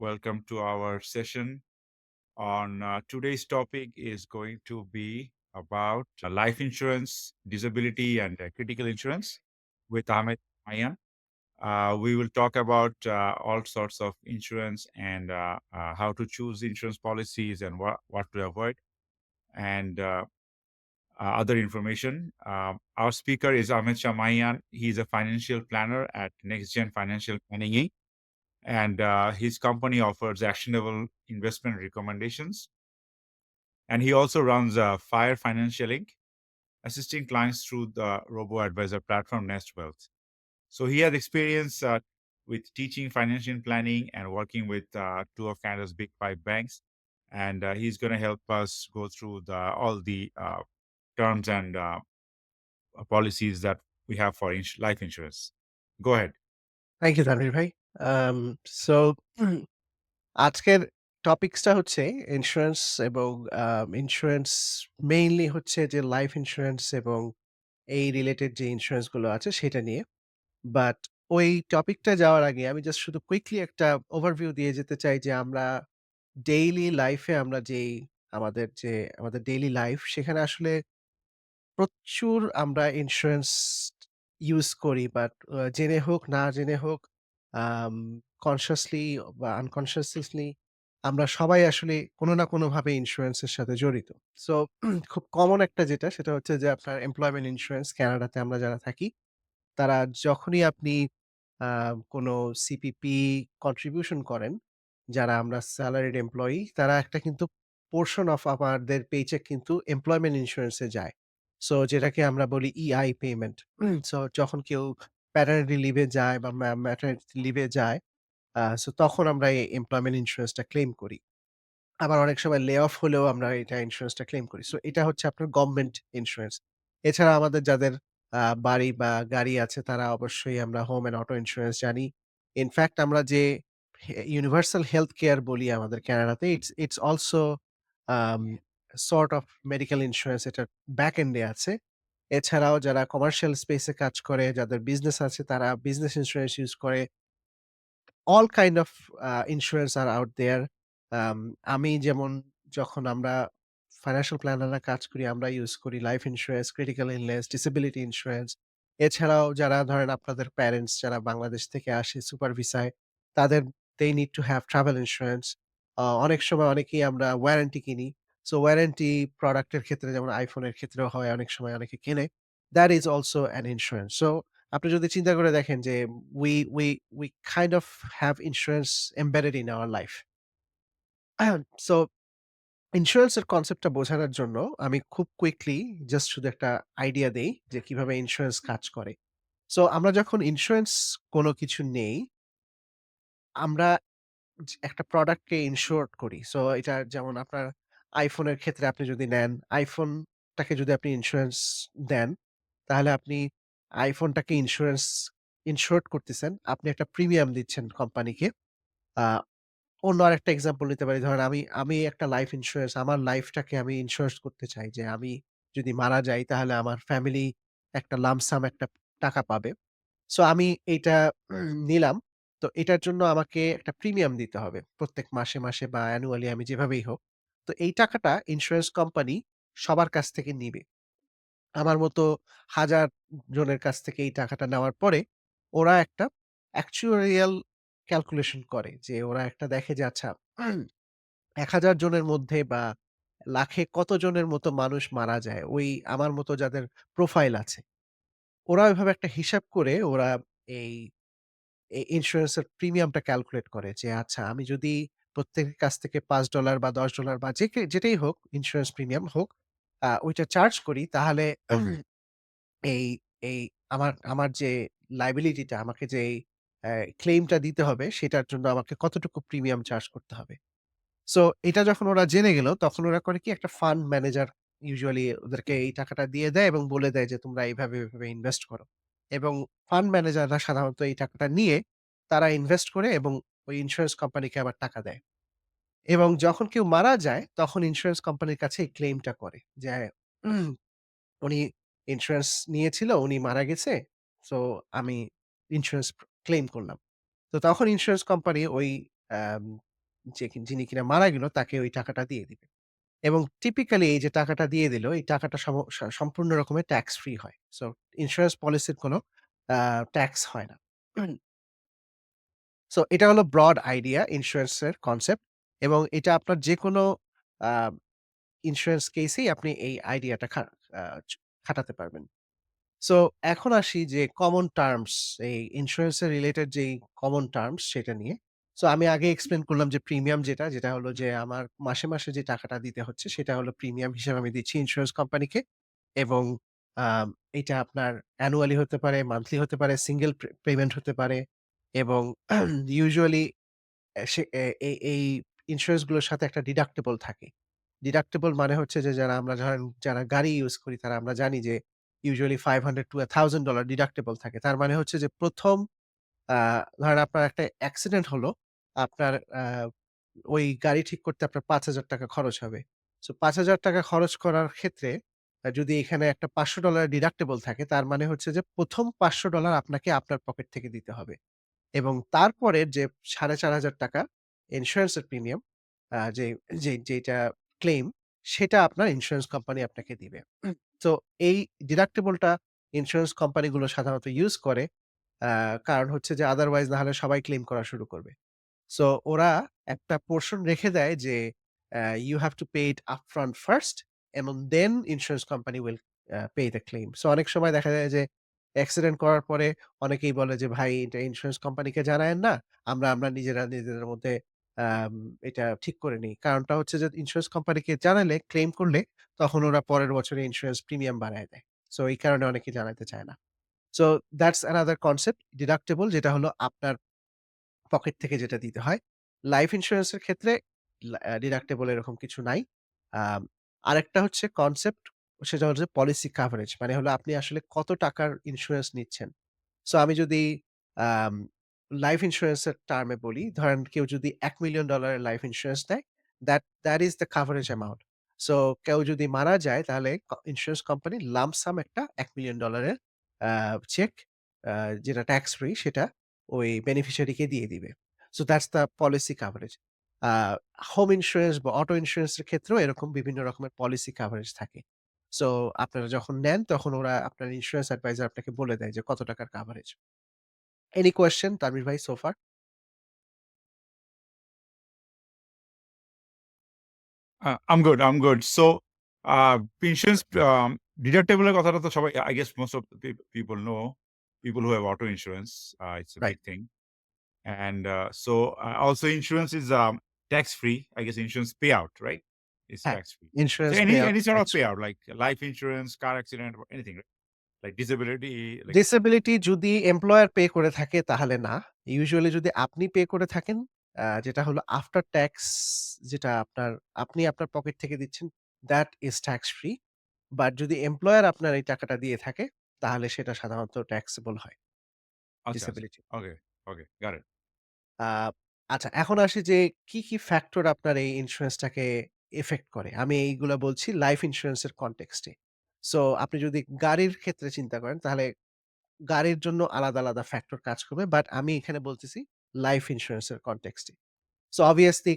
Welcome to our session. On today's topic is going to be about life insurance, disability, and critical insurance with Ahmed Mahiyan. We will talk about all sorts of insurance and how to choose insurance policies and what to avoid and other information. Our speaker is Ahmed Shamayan. He's a financial planner at NextGen Financial Planning Inc. And his company offers actionable investment recommendations. And he also runs Fire Financial Inc., assisting clients through the robo-advisor platform Nest Wealth. So he has experience with teaching financial planning and working with two of Canada's big five banks. And he's going to help us go through all the terms and policies that we have for life insurance. Go ahead. Thank you Tanvir ভাই। So আজকের টপিকসটা হচ্ছে insurance এবং insurance mainly হচ্ছে যে life insurance এবং এই related যে insurance গুলো আছে সেটা নিয়ে। বাট ওই টপিকটা যাওয়ার আগে আমি জাস্ট শুধু কুইকলি একটা ওভারভিউ দিয়ে যেতে চাই যে আমরা ডেইলি লাইফে আমরা যেই আমাদের ডেইলি লাইফ সেখানে আসলে প্রচুর আমরা ইন্সুরেন্স ইউজ করি বাট জেনে হোক, না জেনে হোক, আম কনসিয়াসলি বা আনকনসিয়াসলি আমরা সবাই আসলে কোনো না কোনোভাবে ইন্সুরেন্সের সাথে জড়িত। সো খুব কমন একটা যেটা সেটা হচ্ছে যে আপনার এমপ্লয়মেন্ট ইন্সুরেন্স কানাডাতে আমরা যারা থাকি, তারা যখনই আপনি আ কোনো সিপিপি কন্ট্রিবিউশন করেন, যারা আমরা সেলারিড এমপ্লয়ি তারা একটা কিন্তু পোরশন অফ আমাদের পেচেক কিন্তু এমপ্লয়মেন্ট ইন্সুরেন্স এ যায়। সো যেটাকে আমরা বলি ইআই পেমেন্ট। সো যখন কেউ প্যাটার্নিটি লিভ এ যায় বা ম্যাটারনিটি লিভ এ যায়, সো তখন আমরা এই এমপ্লয়মেন্ট ইন্সুরেন্সটা ক্লেইম করি। আবার অনেক সময় লে অফ হলেও আমরা এটা ইন্সুরেন্সটা ক্লেইম করি। সো এটা হচ্ছে আপনার গভর্নমেন্ট ইন্সুরেন্স। এছাড়া আমাদের যাদের বাড়ি বা গাড়ি আছে তারা অবশ্যই আমরা হোম অ্যান্ড অটো ইন্সুরেন্স জানি। ইনফেক্ট আমরা যে ইউনিভার্সাল হেলথ কেয়ার বলি আমাদের কানাডাতে it's also um sort of medical insurance, এটার ব্যাক এন্ড এ আছে। এছাড়াও যারা কমার্শিয়াল স্পেস এ কাজ করে, যাদের বিজনেস আছে তারা বিজনেস ইন্সুরেন্স ইউজ করে। all kind of insurance are out there. আমি যেমন যখন আমরা ফাইন্যান্সিয়াল প্ল্যানাররা কাজ করি, আমরা ইউজ করি life insurance, critical illness, disability insurance. এছাড়াও যারা ধরেন আপনাদের প্যারেন্টস যারা বাংলাদেশ থেকে আসে সুপার ভিসায়, তাদের they need to have travel insurance. অনেক সময় অনেকেই আমরা ওয়ারেন্টি কিনি। সো ওয়ারেন্টি প্রোডাক্টের ক্ষেত্রে যেমন iPhone এর ক্ষেত্রেও হয়, অনেক সময় অনেকে কেনে। That is also an insurance. So আপনি যদি চিন্তা করে দেখেন যে we kind of have insurance embedded in our life. So insurance এর কনসেপ্টটা বোঝানোর জন্য আমি খুব কুইকলি জাস্ট শুধু একটা আইডিয়া দেই যে কিভাবে ইন্সুরেন্স কাজ করে। সো আমরা যখন ইন্সুরেন্স কোনো কিছু নেই, আমরা একটা প্রোডাক্টকে ইনশিওরড করি। সো এটা যেমন আপনার iPhone এর ক্ষেত্রে আপনি যদি নেন, iPhone টাকে যদি আপনি ইন্সুরেন্স দেন, তাহলে আপনি iPhone টাকে ইনশিওরড করতেছেন। আপনি একটা প্রিমিয়াম দিচ্ছেন কোম্পানিকে। আ অন্য আরেকটা এক্সাম্পল নিতে পারি। ধরেন আমি একটা লাইফ ইন্সুরেন্স আমার লাইফটাকে আমি ইন্সুরেন্স করতে চাই যে আমি যদি মারা যাই তাহলে আমার ফ্যামিলি একটা লামসাম একটা টাকা পাবে। সো আমি এইটা নিলাম। তো এটার জন্য আমাকে একটা প্রিমিয়াম দিতে হবে। প্রত্যেক মাসে বা অ্যানুয়ালি আমি যেভাবেই হোক। তো এই টাকাটা ইন্সুরেন্স কোম্পানি সবার কাছ থেকে নিবে। আমার মতো হাজার জনের কাছ থেকে এই টাকাটা নেওয়ার পরে ওরা একটা অ্যাকচুয়ারিয়াল ক্যালকুলেশন করে যে ওরা একটা দেখে যে আচ্ছা ১,০০০ জনের মধ্যে বা লাখে কতজনের মতো মানুষ মারা যায় ওই আমার মতো যাদের প্রোফাইল আছে। ওরা ওইভাবে একটা হিসাব করে ওরা এই ইন্সুরেন্স এর প্রিমিয়ামটা ক্যালকুলেট করে যে আচ্ছা আমি যদি প্রত্যেকের কাছ থেকে $৫ বা $১০ বা যেটাই হোক ইন্সুরেন্স প্রিমিয়াম হোক, ওইটা চার্জ করি তাহলে এই এই আমার যে লায়াবিলিটিটা আমাকে যে ক্লেইমটা দিতে হবে সেটার জন্য আমাকে কতটুকু প্রিমিয়াম চার্জ করতে হবে। সো এটা যখন ওরা জেনে গেল তখন ওরা করে কি একটা ফান্ড ম্যানেজার ইউজুয়ালি ওদেরকে এই টাকাটা দিয়ে দেয় এবং বলে দেয় যে তোমরা এইভাবে ইনভেস্ট করো। এবং ফান্ড ম্যানেজাররা সাধারণত এই টাকাটা নিয়ে তারা ইনভেস্ট করে এবং ওই ইন্সুরেন্স কোম্পানিকে আবার টাকা দেয়। এবং যখন কেউ মারা যায় তখন ইন্সুরেন্স কোম্পানির কাছে এই ক্লেইমটা করে যে উম, উনি ইন্সুরেন্স নিয়েছিল, উনি মারা গেছে। সো আমি ইন্সুরেন্স ক্লেইম করলাম। তো তখন ইন্সুরেন্স কোম্পানি ওই যিনি কিনা মারা গেল তাকে ওই টাকাটা দিয়ে দিবে। এবং টিপিক্যালি এই যে টাকাটা দিয়ে দিল, এই টাকাটা সম্পূর্ণ রকমের ট্যাক্স ফ্রি হয়। সো ইন্সুরেন্স পলিসির কোনো আ ট্যাক্স হয় না। সো এটা হলো ব্রড আইডিয়া ইন্সুরেন্স এর কনসেপ্ট এবং এটা আপনার যেকোনো আ ইন্সুরেন্স কেসেই আপনি এই আইডিয়াটা আ খাটাতে পারবেন। সো এখন আসি যে কমন টার্মস এই ইন্সুরেন্স এর রিলেটেড যেই কমন টার্মস সেটা নিয়ে। সো আমি আগে এক্সপ্লেইন করলাম যে প্রিমিয়াম যেটা হলো যে আমার মাসে যে টাকাটা দিতে হচ্ছে সেটা হলো প্রিমিয়াম হিসেবে আমি দিচ্ছি ইন্সুরেন্স কোম্পানিকে এবং আম এটা আপনার অ্যানুয়ালি হতে পারে, মান্থলি হতে পারে, সিঙ্গল পেমেন্ট হতে পারে এবং ইউজুয়ালি সে এই ইন্সুরেন্স গুলোর সাথে একটা ডিডাক্টেবল থাকে। ডিডাক্টেবল মানে হচ্ছে যে আমরা ধরেন যারা গাড়ি ইউজ করি তারা আমরা জানি যে ইউজুয়ালি $500 to $1000 ডিডাক্টেবল থাকে। তার মানে হচ্ছে যে ১ম আ ধরেন আপনার একটা অ্যাক্সিডেন্ট হলো। আপনার ওই গাড়ি ঠিক করতে আপনার ৳৫,০০০ খরচ হবে। সো ৳৫,০০০ খরচ করার ক্ষেত্রে যদি এখানে একটা $৫০০ ডিডাক্টেবল থাকে তার মানে হচ্ছে যে ১ম $৫০০ আপনাকে আপনার পকেট থেকে দিতে হবে। এবং তারপরের যে ৳৪,৫০০ ইন্সুরেন্স এর প্রিমিয়াম যে যেটা ক্লেইম সেটা আপনার ইন্সুরেন্স কোম্পানি আপনাকে দিবে। তো এই ডিডাক্টেবলটা ইন্সুরেন্স কোম্পানিগুলো সাধারণত ইউজ করে। আ কারণ হচ্ছে যে আদারওয়াইজ না হলে সবাই ক্লেইম করা শুরু করবে। সো ওরা একটা পোরশন রেখে দেয় যে "You have to pay it upfront first এবং then insurance company will pay the claim." So অনেক সময় দেখা যায় যে অ্যাক্সিডেন্ট করার পরে অনেকেই বলে যে, "ভাই এটা ইন্সুরেন্স কোম্পানিকে জানায়েন না। আমরা নিজেদের মধ্যে আম এটা ঠিক করে নেই।" কারণটা হচ্ছে যে ইন্সুরেন্স কোম্পানিকে জানালে ক্লেইম করলে তখন ওরা পরের বছরে ইন্সুরেন্স প্রিমিয়াম বাড়ায় দেয়। সো এই কারণে অনেকে জানাতে চায় না। So that's another concept deductible যেটা হলো আপনার পকেট থেকে যেটা দিতে হয়। লাইফ ইন্সুরেন্স এর ক্ষেত্রে ডিডাক্টেবল এরকম কিছু নাই। আম আরেকটা হচ্ছে কনসেপ্ট সেটা হচ্ছে পলিসি কাভারেজ। মানে হলো আপনি আসলে কত টাকার ইন্সুরেন্স নিচ্ছেন। সো আমি যদি আম লাইফ ইন্সুরেন্স এর টার্ম এ বলি, ধরেন কেউ যদি $১,০০,০০০ এর লাইফ ইন্সুরেন্স নেয়, that is the coverage amount. So কেউ যদি মারা যায় তাহলে ইন্সুরেন্স কোম্পানি লাম্প সাম একটা $১,০০,০০০ এর আ চেক আ যেটা ট্যাক্স ফ্রি সেটা ওই বেনিফিশিয়ারিকে দিয়ে দিবে। So that's the policy coverage. A home insurance বা অটো ইন্সুরেন্স এর ক্ষেত্রেও এরকম বিভিন্ন রকমের পলিসি কাভারেজ থাকে। সো আপনারা যখন নেন তখন ওরা আপনার ইন্সুরেন্স অ্যাডভাইজার আপনাকে বলে দেয় যে কত টাকার কাভারেজ। এনি কোয়েশ্চেন তানভীর ভাই so far? I'm good. I'm good. So, insurance deductible এর কথাটা তো সবাই I guess most of the people know. People who have auto insurance, it's a right. big thing. And so also insurance is tax free. I guess insurance payout, right? It's হ্যাঁ, tax free. So insurance pay out any sort of tax free. payout like life insurance, car accident, or anything, right? Like disability, like disability যদি employer pay করে থাকে তাহলে না। Usually যদি আপনি pay করে থাকেন যেটা হলো আফটার ট্যাক্স যেটা আপনি আপনার পকেট থেকে দিচ্ছেন that is tax free. But যদি এমপ্লয়ার আপনার এই টাকাটা দিয়ে থাকে তাহলে সেটা সাধারণত ট্যাক্সেবল হয় acha, acha. Disability. Okay, okay, got it. আ আচ্ছা এখন আসি যে কি ফ্যাক্টর আপনার এই ইন্সুরেন্সটাকে ইফেক্ট করে? আমি এইগুলা বলছি লাইফ ইন্সুরেন্স এর কনটেক্সট এ। সো আপনি যদি গাড়ির ক্ষেত্রে চিন্তা করেন তাহলে গাড়ির জন্য আলাদা ফ্যাক্টর কাজ করবে। বাট আমি এখানে বলতেছি লাইফ ইন্সুরেন্স এর কনটেক্সট এ। সো obviously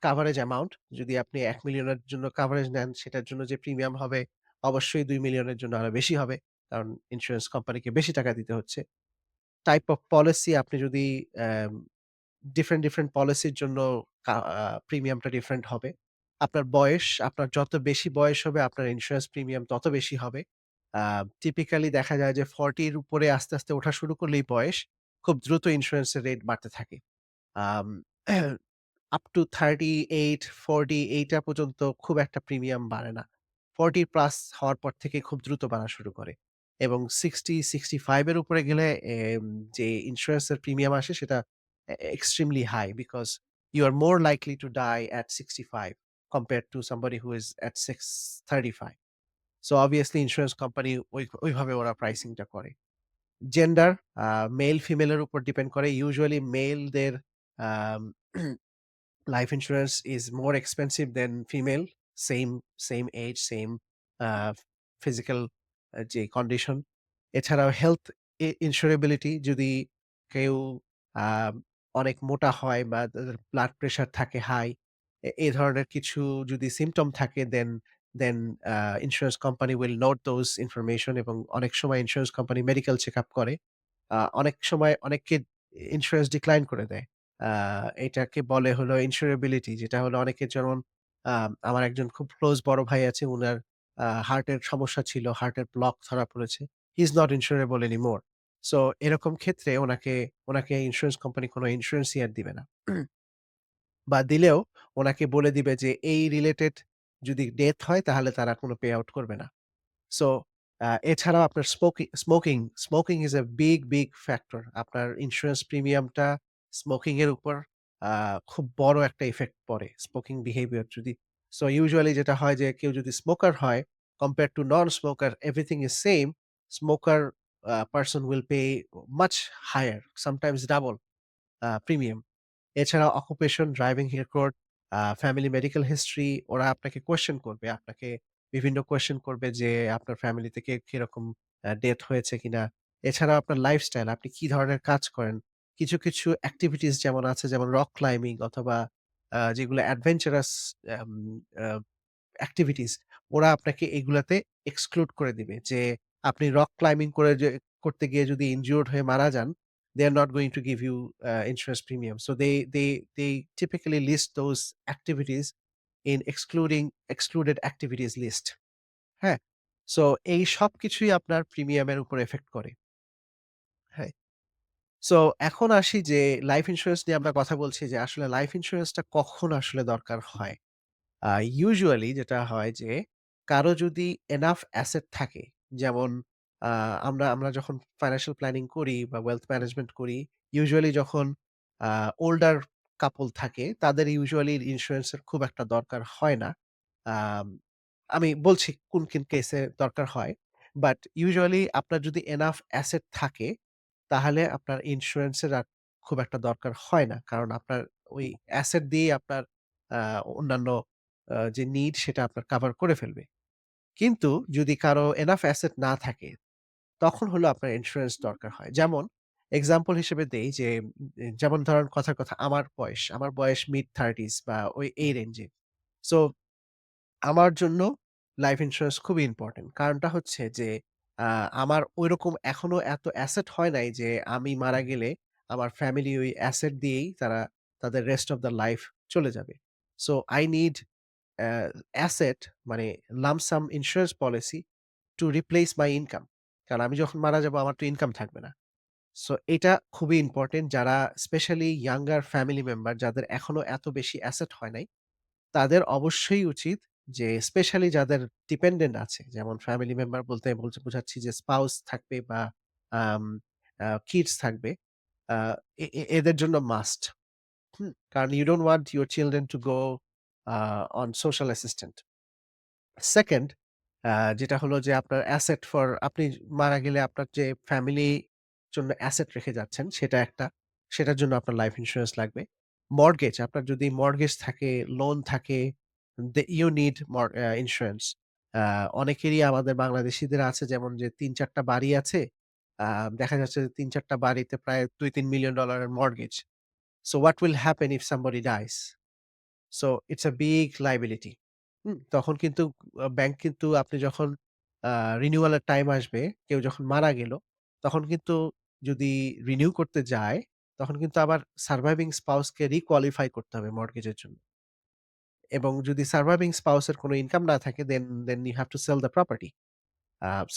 কভারেজ অ্যামাউন্ট যদি আপনি $১,০০,০০০ এর জন্য কভারেজ নেন সেটার জন্য যে প্রিমিয়াম হবে অবশ্যই $২,০০,০০০ এর জন্য আরো বেশি হবে। কারণ ইন্সুরেন্স কোম্পানিকে বেশি টাকা দিতে হচ্ছে। টাইপ অফ পলিসি আপনি যদি অ্যাম ডিফারেন্ট পলিসির জন্য প্রিমিয়ামটা ডিফারেন্ট হবে। আপনার বয়স, আপনার যত বেশি বয়স হবে আপনার ইন্সুরেন্স প্রিমিয়াম তত বেশি হবে। আ টিপিক্যালি দেখা যায় যে 40 এর উপরে আস্তে ওঠা শুরু করলেই বয়স, খুব দ্রুত ইন্সুরেন্সের রেট বাড়তে থাকে। আম আপ টু 38, 40 এইটা পর্যন্ত খুব একটা প্রিমিয়াম বাড়ে না। 40 প্লাস হওয়ার পর থেকে খুব দ্রুত বাড়া শুরু করে। এবং 65 এর উপরে গেলে যে ইন্সুরেন্স এর প্রিমিয়াম আসে সেটা extremely high because you are more likely to die at 65 compared to somebody who is at 35. So obviously insurance company ওইভাবে ওরা প্রাইসিং টা করে। জেন্ডার মেল ফিমেল এর উপর ডিপেন্ড করে। ইউজুয়ালি মেলদের um life insurance is more expensive than female. Same age, same uh, physical যে condition. এছাড়াও হেলথ ইন্সুরেবিলিটি যদি কেউ আ অনেক মোটা হয় বা তাদের ব্লাড প্রেশার থাকে হাই, এই ধরনের কিছু যদি সিম্পটম থাকে then insurance company will note those information এবং অনেক সময় ইন্সুরেন্স কোম্পানি মেডিকেল চেকআপ করে। অনেক সময় অনেককে ইন্সুরেন্স ডিক্লাইন করে দেয়। আ এটাকে বলে হলো ইন্সুরেবিলিটি, যেটা হলো অনেকের যেমন আমার একজন খুব ক্লোজ বড় ভাই আছে, উনার হার্টের সমস্যা ছিল, হার্টের ব্লক ধরা পড়েছে। হি ইস নট ইন্সুরেবল এনিমোর। সো এরকম ক্ষেত্রে ওনাকে ইন্সুরেন্স কোম্পানি কোন ইন্সুরেন্সই আর দিবে না। বা দিলেও ওনাকে বলে দিবে যে এই রিলেটেড যদি ডেথ হয় তাহলে তারা কোন পে আউট করবে না। সো এছাড়াও আপনার smoking is a big factor. আপনার ইন্সুরেন্স প্রিমিয়ামটা স্মোকিং এর উপর আ খুব বড় একটা ইফেক্ট পড়ে। স্মোকিং বিহেভিয়ার যদি সো ইউজুয়ালি যেটা হয় যে কেউ যদি স্মোকার হয়, compare to non smoker everything is same. Smoker person will pay much higher, sometimes double premium. এছাড়া occupation, driving record, family medical history ওরা আপনাকে কোয়েশ্চেন করবে। আপনাকে বিভিন্ন কোয়েশ্চেন করবে যে আপনার ফ্যামিলি থেকে কিরকম ডেথ হয়েছে কিনা? এছাড়াও আপনার লাইফস্টাইল, আপনি কি ধরনের কাজ করেন? কিছু এক্টিভিটিস যেমন আছে, যেমন রক ক্লাইম্বিং অথবা যেগুলো অ্যাডভেঞ্চারাস আম আ এক্টিভিটিস, ওরা আপনাকে এগুলাতে এক্সক্লুড করে দিবে যে আপনি রক ক্লাইম্বিং করতে গিয়ে যদি ইনজিউরড হয়ে মারা যান, they are not going to give you insurance premium. So they typically list those activities in excluded activities list. হ্যাঁ? সো এই সবকিছুই আপনার প্রিমিয়ামের উপর ইফেক্ট করে। হ্যাঁ? সো এখন আসি যে লাইফ ইন্সুরেন্স নিয়ে আমরা কথা বলছি যে আসলে লাইফ ইন্সুরেন্সটা কখন আসলে দরকার হয়? ইউজুয়ালি যেটা হয় যে কারো যদি এনাফ অ্যাসেট থাকে, যেমন আ আমরা যখন ফাইন্যান্সিয়াল প্ল্যানিং করি বা ওয়েলথ ম্যানেজমেন্ট করি, ইউজুয়ালি যখন আ ওল্ডার কাপল থাকে তাদের ইউজুয়ালি ইন্সুরেন্স এর খুব একটা দরকার হয় না। আম আমি বলছি কোন কেসে দরকার হয়। বাট ইউজুয়ালি আপনার যদি এনাফ অ্যাসেট থাকে তাহলে আপনার ইন্সুরেন্স এর আর খুব একটা দরকার হয় না। কারণ আপনার ওই অ্যাসেট দিয়েই আপনার আ অন্যান্য যে নিড সেটা আপনার কভার করে ফেলবে। কিন্তু যদি কারো এনাফ অ্যাসেট না থাকে, তখন হলো আপনার ইন্সুরেন্স দরকার হয়। যেমন এক্সাম্পল হিসেবে দেই যে, যেমন ধরেন কথার কথা আমার বয়স মিড 30s বা ওই এই রেঞ্জে। সো আমার জন্য লাইফ ইন্সুরেন্স খুবই ইম্পোর্টেন্ট। কারণটা হচ্ছে যে আ আমার ঐরকম এখনো এত অ্যাসেট হয় নাই যে আমি মারা গেলে আমার ফ্যামিলি ওই অ্যাসেট দিয়েই তারা তাদের রেস্ট অফ দ্যা লাইফ চলে যাবে। So I need a asset, মানে lump sum insurance policy to replace my income. কারণ আমি যখন মারা যাবো আমার তো ইনকাম থাকবে না। সো এটা খুবই ইম্পোর্টেন্ট, যারা স্পেশালি ইয়াঙ্গার ফ্যামিলি মেম্বার যাদের এখনো এত বেশি অ্যাসেট হয় নাই, তাদের অবশ্যই উচিত যে স্পেশালি যাদের ডিপেন্ডেন্ট আছে, যেমন ফ্যামিলি মেম্বার বলতে বোঝাচ্ছি যে স্পাউস থাকবে বা আম কিডস থাকবে। আ এ এ এদের জন্য মাস্ট। কারণ you don't want your children to go on social assistant. 2nd, যেটা হলো যে আপনার অ্যাসেট ফর আপনি মারা গেলে আপনার যে ফ্যামিলি জন্য অ্যাসেট রেখে যাচ্ছেন সেটা একটা, সেটার জন্য আপনার লাইফ ইন্সুরেন্স লাগবে। মর্টগেজ, আপনার যদি মর্টগেজ থাকে, লোন থাকে, ইউ নিড ইন্সুরেন্স। আ অনেকেরই আমাদের বাংলাদেশীদের আছে যেমন যে ৩-৪ টা বাড়ি আছে। আ দেখা যাচ্ছে যে ৩-৪ টা বাড়িতে প্রায় $২-৩ মিলিয়ন ডলারের mortgage. So what will happen if somebody dies? So it's a big liability. তখন কিন্তু ব্যাংক কিন্তু আপনি যখন আ রিনিউয়াল এর টাইম আসবে, কেউ যখন মারা গেল, তখন কিন্তু যদি রিনিউ করতে যায়, তখন কিন্তু আবার সারভাইভিং স্পাউস কে রিকোয়ালিফাই করতে হবে মর্টগেজের জন্য। এবং যদি সারভাইভিং স্পাউস এর কোন ইনকাম না থাকে then you have to sell the property.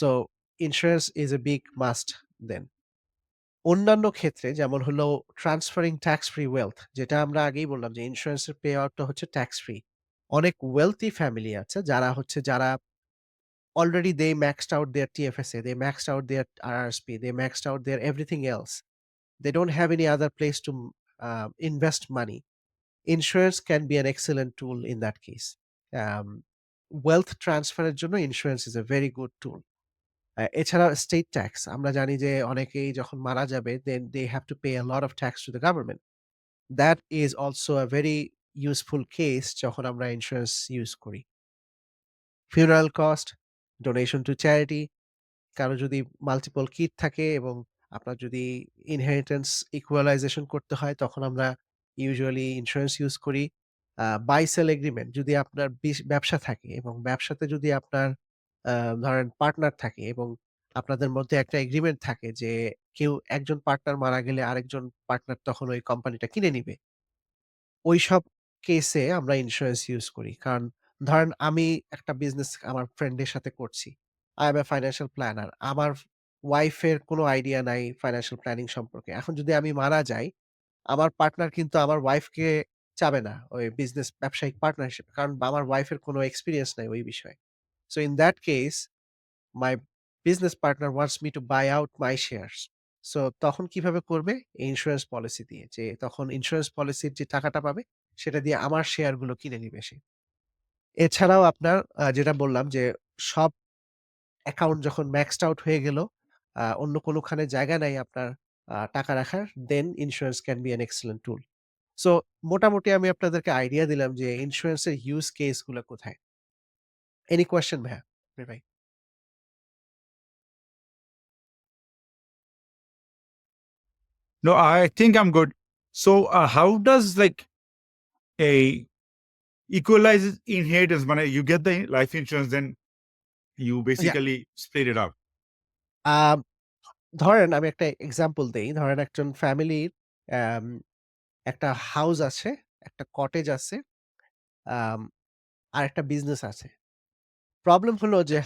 So insurance is a big must then. অন্যান্য ক্ষেত্রে যেমন হলো ট্রান্সফারিং ট্যাক্স ফ্রি ওয়েলথ, যেটা আমরা আগেই বললাম যে ইন্সুরেন্সের পে আউট টা হচ্ছে ট্যাক্স ফ্রি। অনেক ওয়েলথি ফ্যামিলি আছে যারা already they maxed out their TFSA, they maxed out their RRSP, they maxed out their everything else. They don't have any other place to invest money. Insurance can be an excellent tool in that case. Um, wealth transfer এর জন্য insurance is a very good tool. এছাড়াও state tax, আমরা জানি যে অনেকেই যখন মারা যাবে then they have to pay a lot of tax to the government. That is also a very useful case যখন আমরা ইন্সুরেন্স ইউজ করি। funeral cost, donation to charity, কারো যদি মাল্টিপল কিড থাকে এবং আপনার যদি ইনহেরিটেন্স ইকুয়ালাইজেশন করতে হয় তখন আমরা ইউজুয়ালি ইন্সুরেন্স ইউজ করি। বাই সেল এগ্রিমেন্ট যদি আপনার ব্যবসা থাকে এবং ব্যবসাতে যদি আপনার আ ধরেন পার্টনার থাকে এবং আপনাদের মধ্যে একটা এগ্রিমেন্ট থাকে যে কেউ একজন পার্টনার মারা গেলে আরেকজন পার্টনার তখন ওই কোম্পানিটা কিনে নিবে। ওইসব কেসে আমরা ইন্সুরেন্স ইউজ করি। কারণ ধরেন আমি একটা বিজনেস আমার ফ্রেন্ডের সাথে করছি। I am a financial planner. আমার ওয়াইফের কোনো আইডিয়া নাই ফাইন্যান্সিয়াল প্ল্যানিং সম্পর্কে। এখন যদি আমি মারা যাই, আমার পার্টনার কিন্তু আমার ওয়াইফকে চাবে না ওই ব্যবসায়িক পার্টনারশিপ। কারণ আমার ওয়াইফের কোনো এক্সপেরিয়েন্স নাই ওই বিষয়ে। So in that case my business partner wants me to buy out my shares. So তখন কিভাবে করবে? ইন্সুরেন্স পলিসি দিয়ে। যে তখন ইন্সুরেন্স পলিসির যে টাকাটা পাবে, সেটা দিয়ে আমার শেয়ার গুলো কিনে নিবে সে। এছাড়াও আপনার যেটা বললাম যে সব অ্যাকাউন্ট যখন ম্যাক্সড আউট হয়ে গেল, অন্য কোনখানে জায়গা নাই আপনার টাকা রাখার, then insurance can be an excellent tool. So মোটামুটি আমি আপনাদেরকে আইডিয়া দিলাম যে ইন্সুরেন্স এর ইউজ কেস গুলা কোথায়। এনি কোয়েশ্চেন ভাইয়া? ভাই? No, I think I'm good. So, how does like a equalizes inheritance? মানে you get the life insurance, then you yeah basically split it up. আম ধরেন আমি একটা এক্সাম্পল দেই। ধরেন একজন ফ্যামিলির অ্যাম একটা হাউস আছে, একটা কটেজ আছে, আম আরেকটা বিজনেস আছে। প্রবলেম হলো যে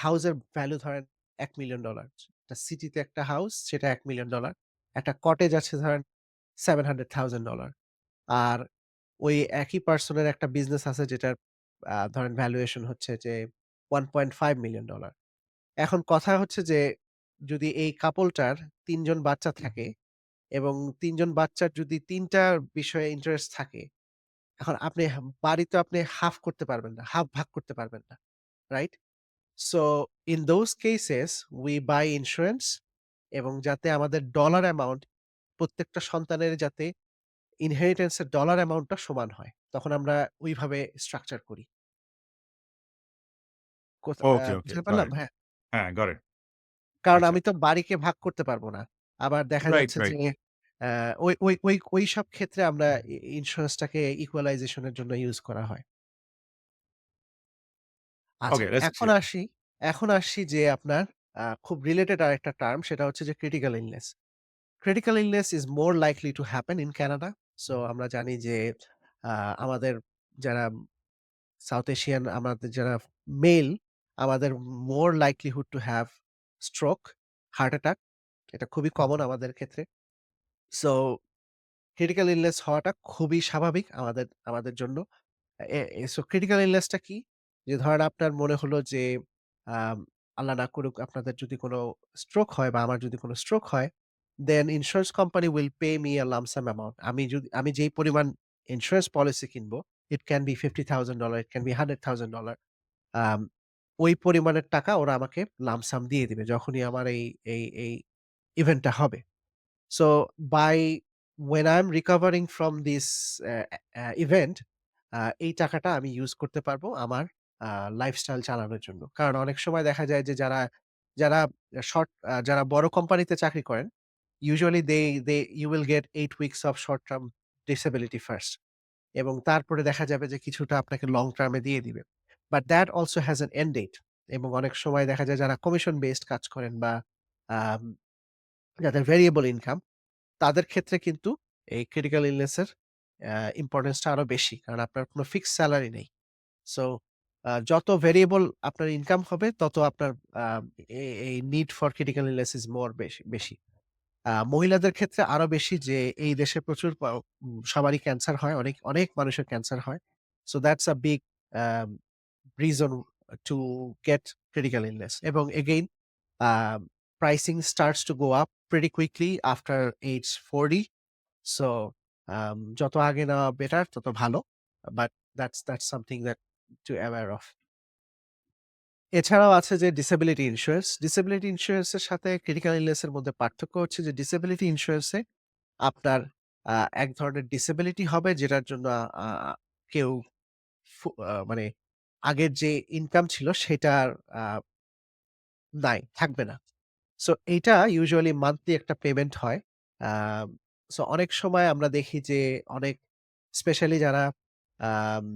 হাউসের ভ্যালু ধরেন $1,000,000 একটা সিটিতে একটা হাউস সেটা $1,000,000 একটা কটেজ আছে ধরেন $700,000 আর ওই একই পারসনের একটা বিজনেস আছে যেটার ধরেন ভ্যালুয়েশন হচ্ছে যে $1,500,000 এখন কথা হচ্ছে যে যদি এই কাপলটার ৩ জন বাচ্চা থাকে এবং ৩ জন বাচ্চার যদি ৩ টা বিষয়ে ইন্টারেস্ট থাকে, এখন আপনি বাড়ি তো আপনি হাফ করতে পারবেন না, হাফ ভাগ করতে পারবেন না। Right? So in those cases we by insurance এবং যাতে আমাদের ডলার অ্যামাউন্ট প্রত্যেকটা সন্তানের যাতে ইনহেরিটেন্স এর ডলার অ্যামাউন্টটা সমান হয়। তখন আমরা ওইভাবে স্ট্রাকচার করি। Okay, okay, বুঝতে got পারলাম? it. হ্যাঁ। Got it. কারণ আচ্ছা। আমি তো বাড়িকে ভাগ করতে পারব না। আবার দেখা Right, যাচ্ছে right. যে ওইসব ক্ষেত্রে আমরা ইন্সুরেন্সটাকে ইকুয়ালাইজেশন এর জন্য ইউজ করা হয়। আচ্ছা, Okay, let's এখন আসি যে আপনার খুব রিলেটেড আরেকটা টার্ম সেটা হচ্ছে যে critical illness. Critical illness is more likely to happen in Canada. So আমরা জানি যে আমাদের যারা সাউথ এশিয়ান আমাদের যারা মেল আমাদের more likelihood to have stroke, heart attack এটা খুবই কমন আমাদের ক্ষেত্রে। সো ক্রিটিক্যাল ইলনেস হওয়াটা খুবই স্বাভাবিক আমাদের আমাদের জন্য। এ এ সো ক্রিটিক্যাল ইলনেস টা কি? যে ধরেন আপনার মনে হলো যে আম আল্লাহ না করুক আপনাদের যদি কোন স্ট্রোক হয় বা আমার যদি কোন স্ট্রোক হয়, then insurance company will pay me uh lump sum amount. আমি যেই পরিমাণ ইন্সুরেন্স পলিসি কিনবো, it can be $50,000 it can be $100,000 um ওই পরিমাণের টাকা ওরা আমাকে লাম্প সাম দিয়ে দিবে যখনই আমার এই ইভেন্টটা হবে। So by when I'm recovering from this event এই টাকাটা আমি ইউজ করতে পারবো আমার লাইফস্টাইল চালানোর জন্য। কারণ অনেক সময় দেখা যায় যে যারা যারা বড় কোম্পানিতে চাকরি করেন, usually you will get 8 weeks of short term disability first এবং তারপরে দেখা যাবে যে কিছুটা আপনাকে লং টার্ম এ দিয়ে দিবে। But that also has an end date এবং অনেক সময় দেখা যায় যারা কমিশন বেসড কাজ করেন বা আম যাদের ভেরিয়েবল ইনকাম তাদের ক্ষেত্রে কিন্তু এই ক্রিটিক্যাল ইলনেস এর ইম্পোর্টেন্স টা আরো বেশি। কারণ আপনার কোন ফিক্সড সেলারি নেই। সো যত ভেরিয়েবল আপনার ইনকাম হবে তত আপনার আ এই নিড ফর ক্রিটিক্যাল ইলনেস ইস মোর বেশি। মহিলাদের ক্ষেত্রে আরো বেশি যে এই দেশে প্রচুর সবারই ক্যান্সার হয়। অনেক মানুষের ক্যান্সার হয়। So that's a big a reason to get critical illness এবং again pricing starts to go up pretty quickly after age 40. So যত আগে নেওয়া বেটার তত ভালো। But that's something that to aware of. এছাড়াও আছে যে ডিসেবিলিটি ইন্সুরেন্স। ডিসেবিলিটি ইন্সুরেন্স এর সাথে ক্রিটিক্যাল ইলনেস এর মধ্যে পার্থক্য হচ্ছে যে ডিসেবিলিটি ইন্সুরেন্স এ আপনার আ এক ধরনের ডিসেবিলিটি হবে যেটার জন্য আ কেউ মানে আগের যে ইনকাম ছিল সেটার আ থাকবে না। সো এইটা ইউজুয়ালি মান্থলি একটা পেমেন্ট হয়। আম সো অনেক সময় আমরা দেখি যে অনেক স্পেশালি যারা আম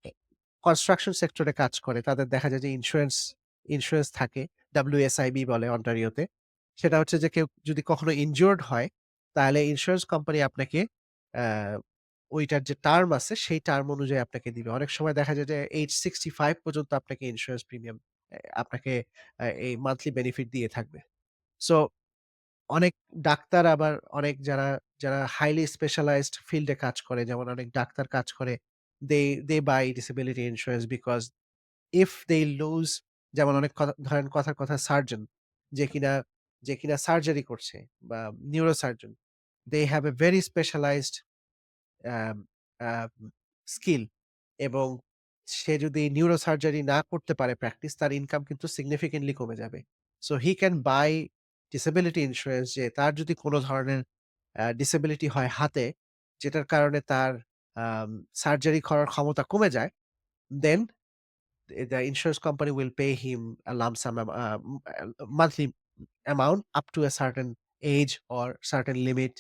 এ কনস্ট্রাকশন সেক্টরে কাজ করে তাদের দেখা যায় যে ইন্সুরেন্স থাকে। WSIB বলে অন্টারিওতে। সেটা হচ্ছে যে কেউ যদি কখনো ইনজিউরড হয়, তাহলে ইন্সুরেন্স কোম্পানি আপনাকে অ্যা ওইটার যে টার্ম আছে সেই টার্ম অনুযায়ী আপনাকে দিবে। অনেক সময় দেখা যায় যে এইজ 65 পর্যন্ত আপনাকে ইন্সুরেন্স প্রিমিয়াম আপনাকে এই মান্থলি বেনিফিট দিয়ে থাকবে। সো অনেক ডাক্তার আবার অনেক যারা হাইলি স্পেশালাইজড ফিল্ডে কাজ করে, যেমন অনেক ডাক্তার কাজ করে, they they buy disability insurance because if they lose, যেমন অনেক কথা ধরেন কথার কথা সার্জন যে কিনা যে কিনা সার্জারি করছে বা neurosurgeon, they have a very specialized um a skill, এবং সে যদি নিউরোসার্জারি না করতে পারে প্র্যাকটিস, তার ইনকাম কিন্তু সিগনিফিক্যান্টলি কমে যাবে। So he can buy disability insurance, যে তার যদি কোন ধরনের ডিসেবিলিটি হয় হাতে, যেটার কারণে তার সার্জারি করার ক্ষমতা কমে যায়, দেন the insurance company will pay him a lump sum monthly amount up to a certain age or certain limit,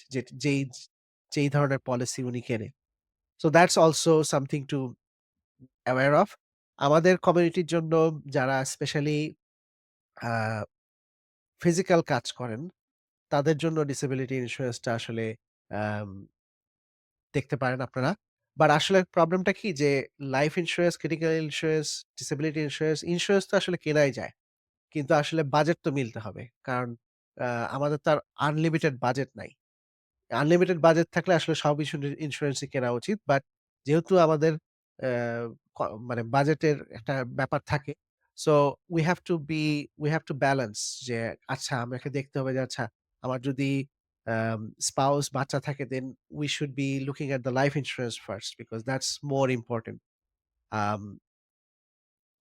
যেই ধরনের পলিসি উনি কেনে। So that's also something to aware of. আমাদের কমিউনিটির জন্য যারা স্পেশালি আ ফিজিক্যাল কাজ করেন, তাদের জন্য ডিসেবিলিটি ইন্সুরেন্সটা আসলে আম দেখতে পারেন আপনারা। বাট আসলে প্রবলেমটা কি যে life insurance, critical insurance, disability insurance তো আসলে কেনাই যায়। কিন্তু আসলে বাজেট তো মিলতে হবে। কারণ আ আমাদের তো আর আনলিমিটেড বাজেট নাই। আনলিমিটেড বাজেট থাকলে আসলে সব ইন্সুরেন্সই কেনা উচিত। বাট যেহেতু আমাদের অ্যা ক মানে বাজেটের একটা ব্যাপার থাকে। So we have to be we have to balance যে আচ্ছা আমাকে দেখতে হবে যে আচ্ছা আমার যদি স্পাউস বাচ্চা থাকে, then we should be looking at the life insurance first because that's more important. Um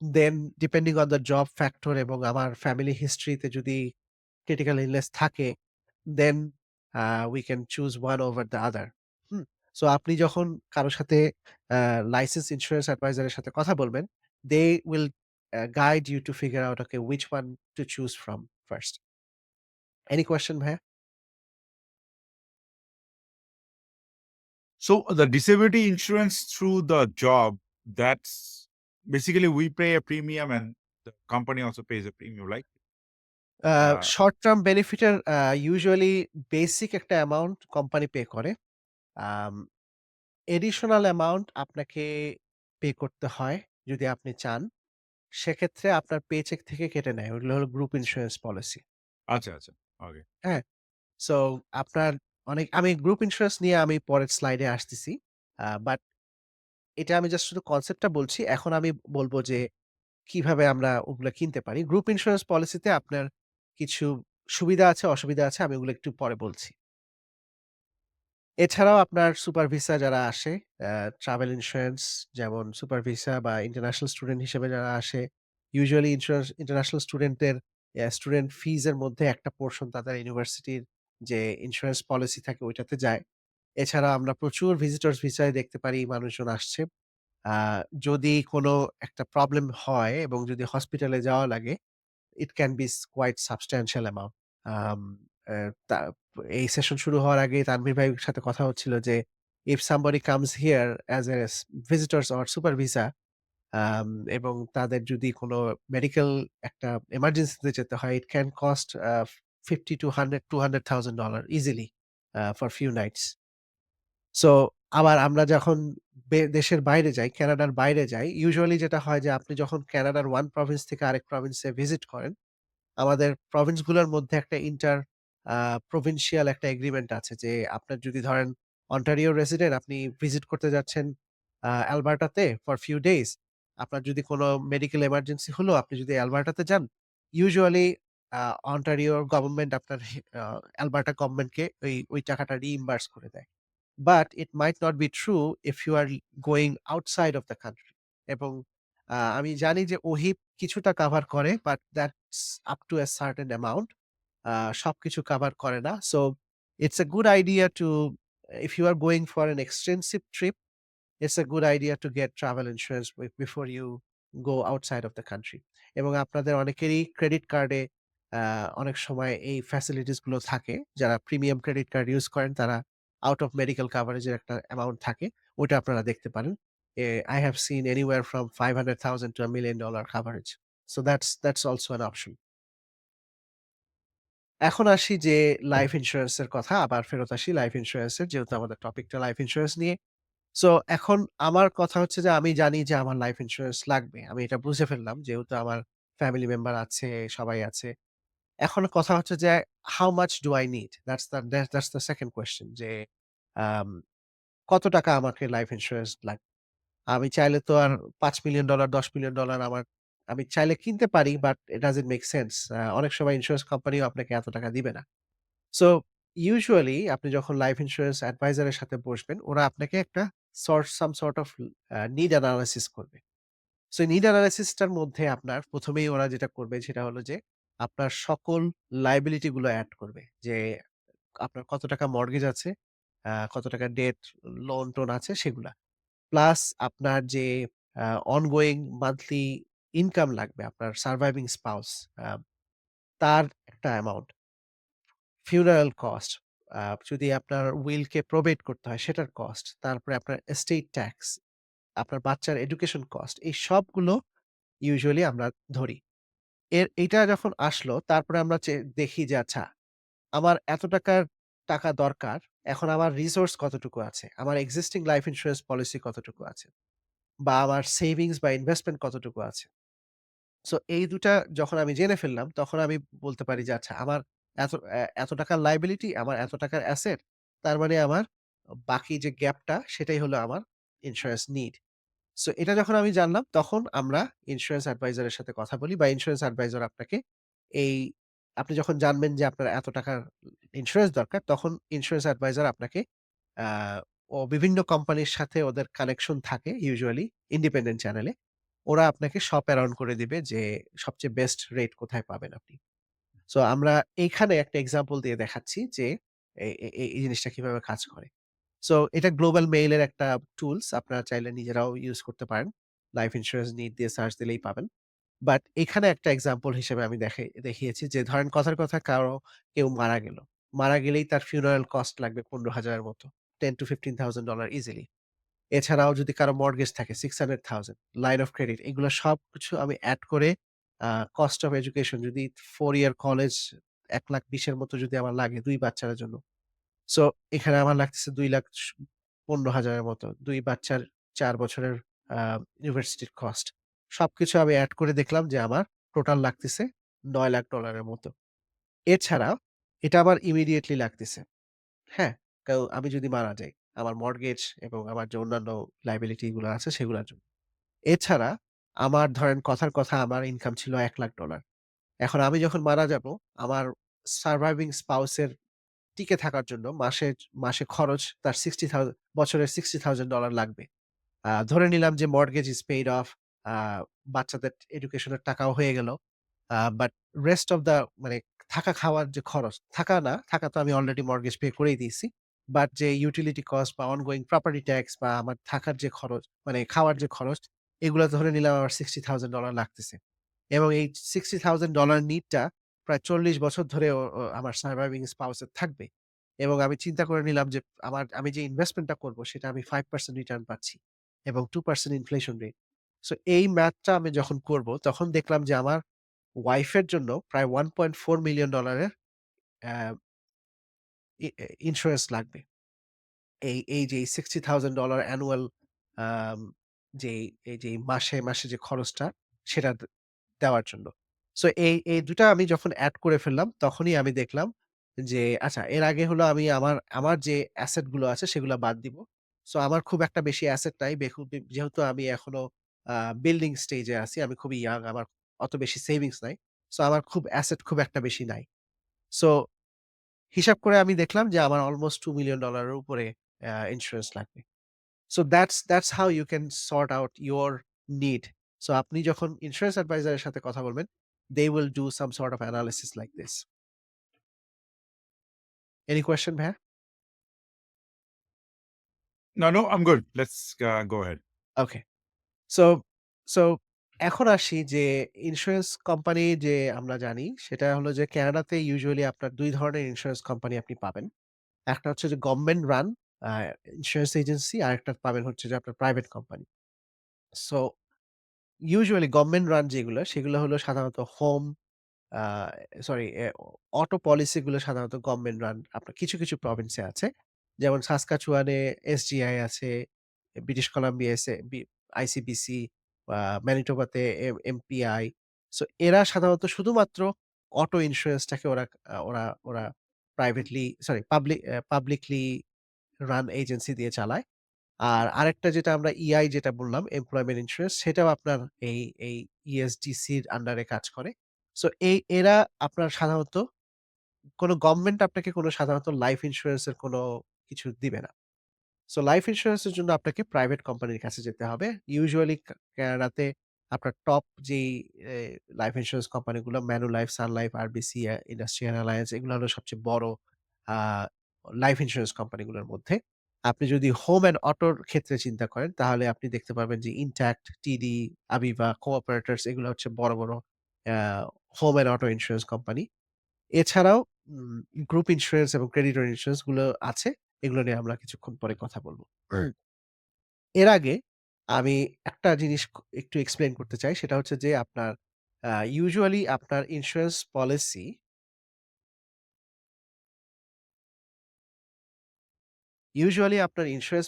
then depending on the job factor এবং আমার ফ্যামিলি হিস্ট্রিতে যদি ক্রিটিক্যাল ইলনেস থাকে, then we can choose one over the other. Hmm? So আপনি যখন কারো সাথে licence insurance adviser এর সাথে কথা বলবেন, they will guide you to figure out okay which one to choose from first. Any question ভাইয়া? So the disability insurance through the job, that's basically we pay a premium and the company also pays a premium, like uh, short term benefit এর usually basic একটা amount company pay করে। আম additional amount আপনাকে pay করতে হয় যদি আপনি চান। সেক্ষেত্রে আপনার পেচেক থেকে কেটে নেয়। ওগুলো হলো গ্রুপ ইন্সুরেন্স পলিসি। আচ্ছা, আচ্ছা। ওকে। হ্যাঁ? সো আপনার আমি গ্রুপ ইন্সুরেন্স নিয়ে আমি পরের স্লাইডে আসতেছি। বাট এটা আমি জাস্ট শুধু কনসেপ্টটা বলছি। এখন আমি বলব যে কিভাবে আমরা ওগুলা কিনতে পারি। গ্রুপ ইন্সুরেন্স পলিসিতে আপনার কিছু সুবিধা আছে, অসুবিধা আছে। আমি ওগুলো একটু পরে বলছি। এছাড়াও আপনার সুপার ভিসা যারা আসে, আ ট্রাভেল ইন্সুরেন্স, যেমন সুপার ভিসা বা ইন্টারন্যাশনাল স্টুডেন্ট হিসেবে যারা আসে, ইউজুয়ালি ইন্টারন্যাশনাল স্টুডেন্টের স্টুডেন্ট ফিস এর মধ্যে একটা পোরশন তাদের ইউনিভার্সিটির যে ইন্সুরেন্স পলিসি থাকে ওইটাতে যায়। এছাড়া আমরা প্রচুর ভিজিটরস ভিসায় দেখতে পারি মানুষজন আসছে। আ যদি কোনো একটা প্রবলেম হয় এবং যদি হসপিটালে যাওয়া লাগে, it can be quite substantial amount. আম অ্যা তা এই সেশন শুরু হওয়ার আগেই তানভীর ভাইয়ের সাথে কথা হচ্ছিল যে, if somebody comes here as a visitors or super visa, আম এবং তাদের যদি কোনো মেডিকেল একটা এমার্জেন্সিতে যেতে হয়, it can cost 50 to 100 $200,000 easily for few nights. So আবার আমরা যখন দেশের বাইরে যাই, কানাডার বাইরে যাই, ইউজুয়ালি যেটা হয় যে আপনি যখন কানাডার 1 প্রভিন্স থেকে আরেক প্রভিন্সে ভিজিট করেন, আমাদের প্রভিন্স গুলোর মধ্যে একটা আ প্রভিন্সিয়াল একটা এগ্রিমেন্ট আছে যে আপনার যদি ধরেন অন্টারিও রেসিডেন্ট, আপনি ভিজিট করতে যাচ্ছেন অ্যালবার্টাতে ফর ফিউ ডেইজ। আপনার যদি কোনো মেডিকেল এমার্জেন্সি হলো, আপনি যদি অ্যালবার্টাতে যান, ইউজুয়ালি আ অন্টারিও গভর্নমেন্ট আপনার অ্যালবার্টা গভর্নমেন্টকে ওই টাকাটা রিইম্বার্স করে দেয়। But it might not be true if you are going outside of the country, এবং আমি জানি যে ওহিব কিছুটা কাভার করে, but that's up to a certain amount. সবকিছু কাভার করে না। So it's a good idea to, if you are going for an extensive trip, it's a good idea to get travel insurance before you go outside of the country. এবং আপনাদের অনেকেরই credit কার্ডে অনেক সময় এই facilities গুলো থাকে। যারা প্রিমিয়াম ক্রেডিট কার্ড ইউজ করেন তারা আউট অফ মেডিকেল কভারেজ এর একটা অ্যামাউন্ট থাকে। ওইটা আপনারা দেখতে পারেন। I have seen anywhere from 500,000 to $1,000,000 coverage. So that's also an option. এখন আসি যে লাইফ ইন্সুরেন্স এর কথা, আবার ফেরত আসি লাইফ ইন্সুরেন্স এর, যেহেতু আমাদের টপিকটা লাইফ ইন্সুরেন্স নিয়ে। সো এখন আমার কথা হচ্ছে যে আমি জানি যে আমার লাইফ ইন্সুরেন্স লাগবে। আমি এটা বুঝে ফেললাম যেহেতু আমার ফ্যামিলি মেম্বার আছে, সবাই আছে। এখন কথা হচ্ছে যে how much do I need? That's the second question, যে আম কত টাকা আমাকে লাইফ ইন্সুরেন্স লাগবে? আমি চাইলে তো আর $৫,০০,০০০ $১০,০০,০০০ আমি চাইলে কিনতে পারি, but it doesn't make sense. অনেক সময় ইন্সুরেন্স কোম্পানিও আপনাকে এত টাকা দিবে না। সো ইউজুয়ালি আপনি যখন লাইফ ইন্সুরেন্স অ্যাডভাইজার এর সাথে বসবেন, ওরা আপনাকে একটা some sort of need analysis করবে। সো নিড এনালাইসিস টার মধ্যে আপনার ১ম এই ওরা যেটা করবে সেটা হলো যে, আপনার সকল লায়াবিলিটি গুলো এড করবে। যে আপনার কত টাকা মর্টগেজ আছে, কত টাকা ডেট, লোন-টোন আছে সেগুলা। প্লাস আপনার যে আ অনগোইং মান্থলি ইনকাম লাগবে আপনার সারভাইভিং স্পাউস, আ তার একটা অ্যামাউন্ট। ফিউনারাল কস্ট, যদি আপনার উইল কে প্রবেট করতে হয় সেটার কস্ট। তারপরে আপনার এস্টেট ট্যাক্স, আপনার বাচ্চার এডুকেশন কস্ট, এই সবগুলো ইউজুয়ালি আমরা ধরি। এইটা যখন আসলো তারপরে আমরা দেখি যে আচ্ছা, আমার এত টাকা দরকার। এখন আমার রিসোর্স কতটুকু আছে? আমার এক্সিস্টিং লাইফ ইন্সুরেন্স পলিসি কতটুকু আছে? বা আমার সেভিংস বা ইনভেস্টমেন্ট কতটুকু আছে? সো এই ২ টা যখন আমি জেনে ফেললাম, তখন আমি বলতে পারি যে আচ্ছা, আমার এত টাকার লায়াবিলিটি, আমার এত টাকার অ্যাসেট। তার মানে আমার বাকি যে গ্যাপটা সেটাই হলো আমার ইন্সুরেন্স নিড। সো এটা যখন আমি জানলাম, তখন আমরা ইন্সুরেন্স অ্যাডভাইজার এর সাথে কথা বলি, বা ইন্সুরেন্স অ্যাডভাইজার আপনাকে এই আপনি যখন জানবেন যে আপনার এত টাকার ইন্সুরেন্স দরকার, তখন ইন্সুরেন্স অ্যাডভাইজার আপনাকে আ ও বিভিন্ন কোম্পানির সাথে ওদের কানেকশন থাকে ইউজুয়ালি ইন্ডিপেন্ডেন্ট চ্যানেলে। ওরা আপনাকে শপ অ্যারাউন্ড করে দিবে যে সবচেয়ে বেস্ট রেট কোথায় পাবেন আপনি। সো আমরা এইখানে একটা এক্সাম্পল দিয়ে দেখাচ্ছি যে এ এ এই জিনিসটা কিভাবে কাজ করে। সো এটা গ্লোবাল মেইল এর একটা টুলস। আপনারা চাইলে নিজেরাও ইউজ করতে পারেন। লাইফ ইন্সুরেন্স নিড দিয়ে সার্চ দিলেই পাবেন। বাট এখানে একটা এক্সাম্পল হিসেবে আমি দেখিয়েছি যে, ধরেন কথার কথা কেউ মারা গেল। মারা গেলেই তার ফিউনারাল কস্ট লাগবে ১৫,০০০ এর মতো। $10,000 to $15,000 ইজিলি। এছাড়াও যদি কারো মর্টগেজ থাকে 600,000, লাইন অফ ক্রেডিট, এগুলো সবকিছু আমি এড করে কস্ট অফ এডুকেশন যদি 4 ইয়ার কলেজ ১,২০,০০০ এর মতো যদি আমার লাগে ২ বাচ্চার জন্য। সো এখানে আমার লাগতেছে ২,১৫,০০০ এর মতো। ২ বাচ্চার ৪ বছরের আ ইউনিভার্সিটির কস্ট। সবকিছু আমি এড করে দেখলাম যে আমার টোটাল লাগতেছে $৯,০০,০০০ এর মতো। এছাড়া এটা আমার ইমিডিয়েটলি লাগতেছে। হ্যাঁ? আমি যদি মারা যাই, আমার মর্টগেজ এবং আমার যে অন্যান্য লায়াবিলিটি গুলো আছে সেগুলার জন্য। এছাড়া আমার ধরেন কথার কথা আমার ইনকাম ছিল $১,০০,০০০। এখন আমি যখন মারা যাবো, আমার সারভাইভিং স্পাউস এর টিকে থাকার জন্য মাসে খরচ তার বছরে $60,000 লাগবে। ধরে নিলাম যে মর্টগেজ ইস পেইড অফ, আ বাচ্চাদের এডুকেশনের টাকাও হয়ে গেল। বাট রেস্ট অফ দ্যা মানে থাকা খাওয়ার যে খরচ, থাকা তো আমি অলরেডি মর্টগেজ পে করেই দিয়েছি। বাট যে ইউটিলিটি কস্ট বা অনগোইং প্রপার্টি ট্যাক্স বা আমার থাকার যে খরচ, মানে খাওয়ার যে খরচ, এগুলা ধরে নিলাম আমার $60,000 লাগতেছে। এবং এই $60,000 নিডটা প্রায় ৪০ বছর ধরে ও ও আমার সারভাইভিং স্পাউস এর থাকবে। এবং আমি চিন্তা করে নিলাম যে আমি যে ইনভেস্টমেন্টটা করব সেটা আমি 5% রিটার্ন পাচ্ছি এবং 2% ইনফ্লেশন রেট। সো এই ম্যাথটা আমি যখন করব, তখন দেখলাম যে আমার ওয়াইফের জন্য প্রায় $1,400,000 এর অ্যা ই এ ইন্সুরেন্স লাগবে। এই যে $60,000 অ্যানুয়াল, আম যেই এই যে মাসে যে খরচটা সেটা দেওয়ার জন্য। সো এই ২ টা আমি যখন এড করে ফেললাম, তখনই আমি দেখলাম যে আচ্ছা, এর আগে হলো আমি আমার যে অ্যাসেট গুলো আছে সেগুলা বাদ দিব। সো আমার খুব একটা বেশি অ্যাসেট নাই। যেহেতু আমি এখনো আ বিল্ডিং স্টেজ এ আছি। আমি খুবই ইয়াং। আমার অত বেশি সেভিংস নাই। সো আমার অ্যাসেট খুব একটা বেশি নাই। সো হিসাব করে আমি দেখলাম যে আমার অলমোস্ট $2,000,000 এর উপরে ইন্সুরেন্স লাগবে। So that's how you can sort out your need. So আপনি যখন ইন্সুরেন্স অ্যাডভাইজার এর সাথে কথা বলবেন, they will do some sort of analysis like this. Any question, ভাইয়া? No, no, I'm good. Let's go ahead. Okay. So so এখন আসি যে ইন্সুরেন্স কোম্পানি যে আমরা জানি সেটা হলো যে কানাডাতে ইউজুয়ালি আপনার ২ ধরনের ইন্সুরেন্স কোম্পানি আপনি পাবেন। একটা হচ্ছে যে গভর্নমেন্ট রান আ ইন্সুরেন্স এজেন্সি, আরেকটা পাবেন হচ্ছে যে আপনার private company. So usually government run যেগুলো সেগুলো হলো সাধারণত হোম আ সরি অটো পলিসি গুলো সাধারণত গভর্নমেন্ট রান আপনার কিছু প্রভিন্সে আছে। যেমন সাসকাচুয়ানে এসজিআই আছে, ব্রিটিশ কলাম্বিয়াতে আইসিবিসি, ম্যানিটোবাতে এমপিআই। সো এরা সাধারণত শুধুমাত্র অটো ইন্সুরেন্সটাকে ওরা privately sorry publicly run agency দিয়ে চালায়। আর আরেকটা যেটা আমরা ইআই যেটা বললাম এমপ্লয়মেন্ট ইন্সুরেন্স সেটাও আপনার এই ইএসডিসির আন্ডারে কাজ করে। সো এরা আপনার সাধারণত কোন গভর্নমেন্ট আপনাকে কোন সাধারণত লাইফ ইন্সুরেন্স এর কোন কিছু দিবে না। সো লাইফ ইন্সুরেন্স এর জন্য আপনাকে প্রাইভেট কোম্পানির কাছে যেতে হবে। ইউজুয়ালি কানাডাতে আপনার টপ যেই এ লাইফ ইন্সুরেন্স কোম্পানিগুলো ম্যানুলাইফ, সান লাইফ, আরবিসি, ইন্ডাস্ট্রিয়াল অ্যালায়েন্স এগুলো হলো সবচেয়ে বড় আ লাইফ ইন্সুরেন্স কোম্পানিগুলোর মধ্যে। আপনি যদি হোম অ্যান্ড অটোর ক্ষেত্রে চিন্তা করেন তাহলে আপনি দেখতে পারবেন যে ইনট্যাক্ট, টিডি, আবিভা, কোঅপারেটরস এগুলো হচ্ছে বড় uh home and auto insurance company. এছাড়াও উম গ্রুপ ইন্সুরেন্স এবং ক্রেডিটর ইন্সুরেন্স গুলো আছে। এগুলো নিয়ে আমরা কিছুক্ষণ পরে কথা বলব। এর আগে আমি একটা জিনিস একটু এক্সপ্লেইন করতে চাই। সেটা হচ্ছে যে আপনার ইউজুয়ালি আপনার ইন্সুরেন্স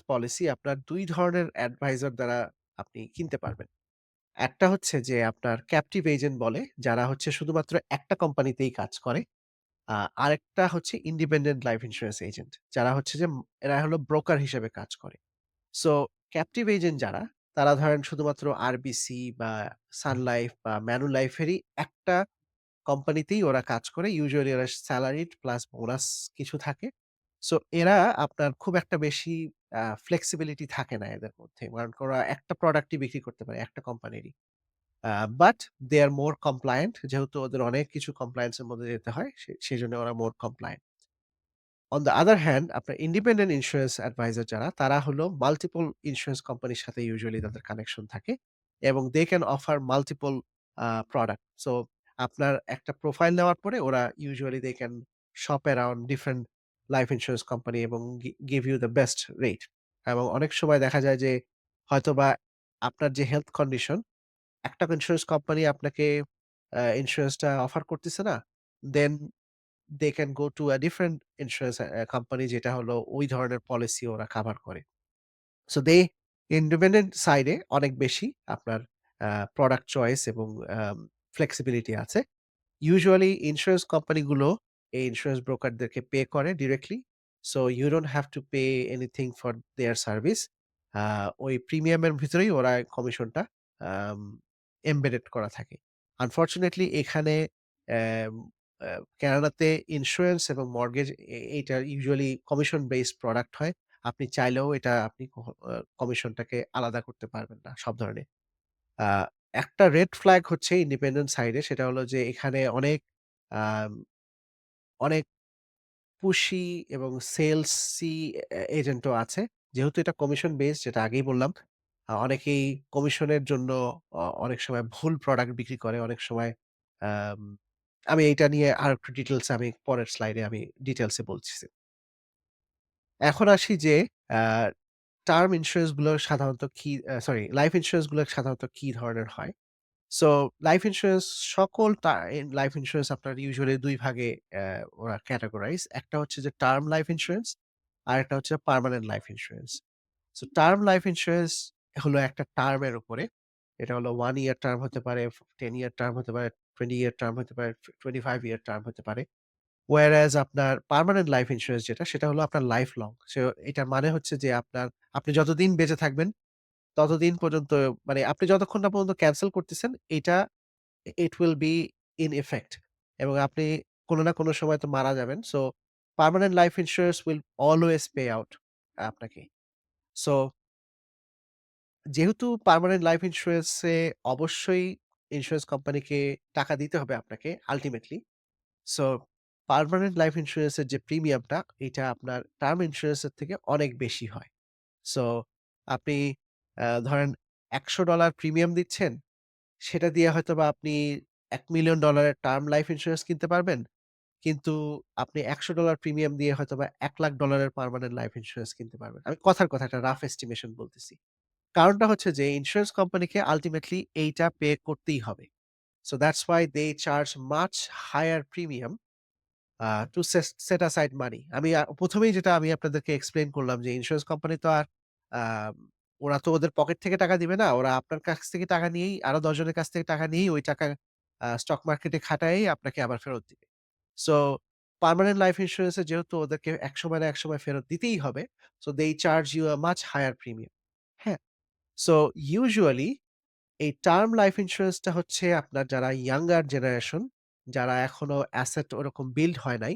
পলিসি আপনার ২ ধরনের অ্যাডভাইজার দ্বারা আপনি কিনতে পারবেন। একটা হচ্ছে যে আপনার ক্যাপটিভ এজেন্ট বলে, যারা হচ্ছে শুধুমাত্র একটা কোম্পানিতেই কাজ করে। আরেকটা হচ্ছে ইন্ডিপেন্ডেন্ট লাইফ ইন্সুরেন্স এজেন্ট। যারা হচ্ছে যে এরা হলো ব্রোকার হিসেবে কাজ করে। সো ক্যাপটিভ এজেন্ট যারা, তারা ধরেন শুধুমাত্র আরবিসি বা সান লাইফ বা ম্যানুলাইফ এরই একটা কোম্পানিতেই ওরা কাজ করে। ইউজুয়ালি ওরা সেলারিড প্লাস বোনাস কিছু থাকে। সো এরা আপনার খুব একটা বেশি ফ্লেক্সিবিলিটি থাকে না এদের মধ্যে। কারণ ওরা একটা প্রোডাক্টই বিক্রি করতে পারে একটা কোম্পানিরই। But they R more compliant যেহেতু ওদের অনেক কিছু কমপ্লায়েন্স এর মধ্যে যেতে হয় সেজন্য ওরা more compliant. On the other hand আপনার ইন্ডিপেন্ডেন্ট ইন্সুরেন্স অ্যাডভাইজার যারা, তারা হলো মাল্টিপল ইন্সুরেন্স কোম্পানির সাথে ইউজুয়ালি তাদের কানেকশন থাকে এবং they can offer multiple product. So আপনার একটা প্রোফাইল নেওয়ার পরে ওরা usually they can shop around different life insurance company এবং give you the best rate. এবং অনেক সময় দেখা যায় যে হয়তোবা আপনার যে হেলথ কন্ডিশন, একটা ইন্সুরেন্স কোম্পানি আপনাকে ইন্সুরেন্সটা অফার করতেছে না। Then they can go to a different insurance company যেটা হলো ওই ধরনের পলিসি ওরা কাভার করে। সো দে ইন্ডিপেন্ডেন্ট সাইড এ অনেক বেশি আপনার প্রোডাক্ট চয়েস এবং ফ্লেক্সিবিলিটি আছে। ইউজুয়ালি ইন্সুরেন্স কোম্পানিগুলো এই ইন্সুরেন্স ব্রোকারদেরকে পে করে directly. So you don't have to pay anything for their service. আ ওই প্রিমিয়ামের ভিতরেই ওরা কমিশনটা আম এমবেডেড করা থাকে। আনফরচুনেটলি এখানে অ্যাম আ কানাডাতে ইন্সুরেন্স এবং মর্টগেজ এইটা ইউজুয়ালি কমিশন বেসড প্রোডাক্ট হয়। আপনি চাইলেও এটা আপনি কমিশনটাকে আলাদা করতে পারবেন না সব ধরনের। আ একটা রেড ফ্ল্যাগ হচ্ছে ইন্ডিপেন্ডেন্ট সাইড এ সেটা হলো যে এখানে আম অনেক পুশি এবং সেলসি এজেন্টও আছে। যেহেতু এটা কমিশন বেসড যেটা আগেই বললাম, অনেকেই কমিশনের জন্য অনেক সময় ভুল প্রোডাক্ট বিক্রি করে। অনেক সময় আম আমি এইটা নিয়ে আরেকটু ডিটেইলস আমি পরের স্লাইডে আমি ডিটেইলস এ বলতেছি। এখন আসি যে আ টার্ম ইন্সুরেন্স গুলো সাধারণত কি সরি লাইফ ইন্সুরেন্স গুলো সাধারণত কি ধরনের হয়? সো লাইফ ইন্সুরেন্স সকল লাইফ ইন্সুরেন্স আপনার ইউজুয়ালি ২ ভাগে ওরা ক্যাটেগরাইজ। একটা হচ্ছে যে টার্ম লাইফ ইন্সুরেন্স, আরেকটা হচ্ছে permanent life insurance. So term life insurance হলো একটা টার্ম এর উপরে। এটা হলো 1 ইয়ার টার্ম হতে পারে, 10 ইয়ার টার্ম হতে পারে, 20 ইয়ার টার্ম হতে পারে, 25 ইয়ার টার্ম হতে পারে। whereas আপনার পার্মানেন্ট লাইফ ইন্সুরেন্স যেটা সেটা হলো আপনার লাইফ লং। সো এটার মানে হচ্ছে যে আপনি যতদিন বেঁচে থাকবেন ততদিন পর্যন্ত মানে আপনি যতক্ষণ না পর্যন্ত ক্যানসেল করতেছেন এটা it will be in effect এবং আপনি কোন না কোন সময় তো মারা যাবেন। So permanent life insurance will always pay out আপনাকে। সো যেহেতু পার্মানেন্ট লাইফ ইন্সুরেন্স এ অবশ্যই ইন্সুরেন্স কোম্পানিকে টাকা দিতে হবে আপনাকে ultimately. So permanent life insurance এর যে প্রিমিয়ামটা এটা আপনার টার্ম ইন্সুরেন্স এর থেকে অনেক বেশি হয়। সো আপনি ধরেন $১০০ প্রিমিয়াম দিচ্ছেন। সেটা দিয়ে হয়তোবা আপনি $১,০০,০০০ এর টার্ম লাইফ ইন্সুরেন্স কিনতে পারবেন। কিন্তু আপনি $১০০ প্রিমিয়াম দিয়ে হয়তোবা $১,০০,০০০ এর পার্মানেন্ট লাইফ ইন্সুরেন্স কিনতে পারবেন। আমি কথার কথা একটা রাফ এস্টিমেশন বলতেছি। কারণটা হচ্ছে যে ইন্সুরেন্স কোম্পানিকে আল্টিমেটলি এইটা পে করতেই হবে। So that's why they charge much higher premium to set aside money. আমি ১ম এই যেটা আমি আপনাদেরকে এক্সপ্লেইন করলাম যে ইন্সুরেন্স কোম্পানি তো আর আ ওরা তো ওদের পকেট থেকে টাকা দিবে না। ওরা আপনার কাছ থেকে টাকা নিয়েই আরো ১০ জনের কাছ থেকে টাকা নিয়েই ওই টাকা স্টক মার্কেটে খাটায়েই আপনাকে আবার ফেরত দিবে। সো পার্মানেন্ট লাইফ ইন্সুরেন্স এ যেহেতু ওদেরকে একসময় না একসময় ফেরত দিতেই হবে। So they charge you a much higher premium. হ্যাঁ? সো ইউজুয়ালি এই টার্ম লাইফ ইন্সুরেন্সটা হচ্ছে আপনার যারা ইয়াঙ্গার জেনারেশন, যারা এখনো অ্যাসেট ওরকম বিল্ড হয় নাই,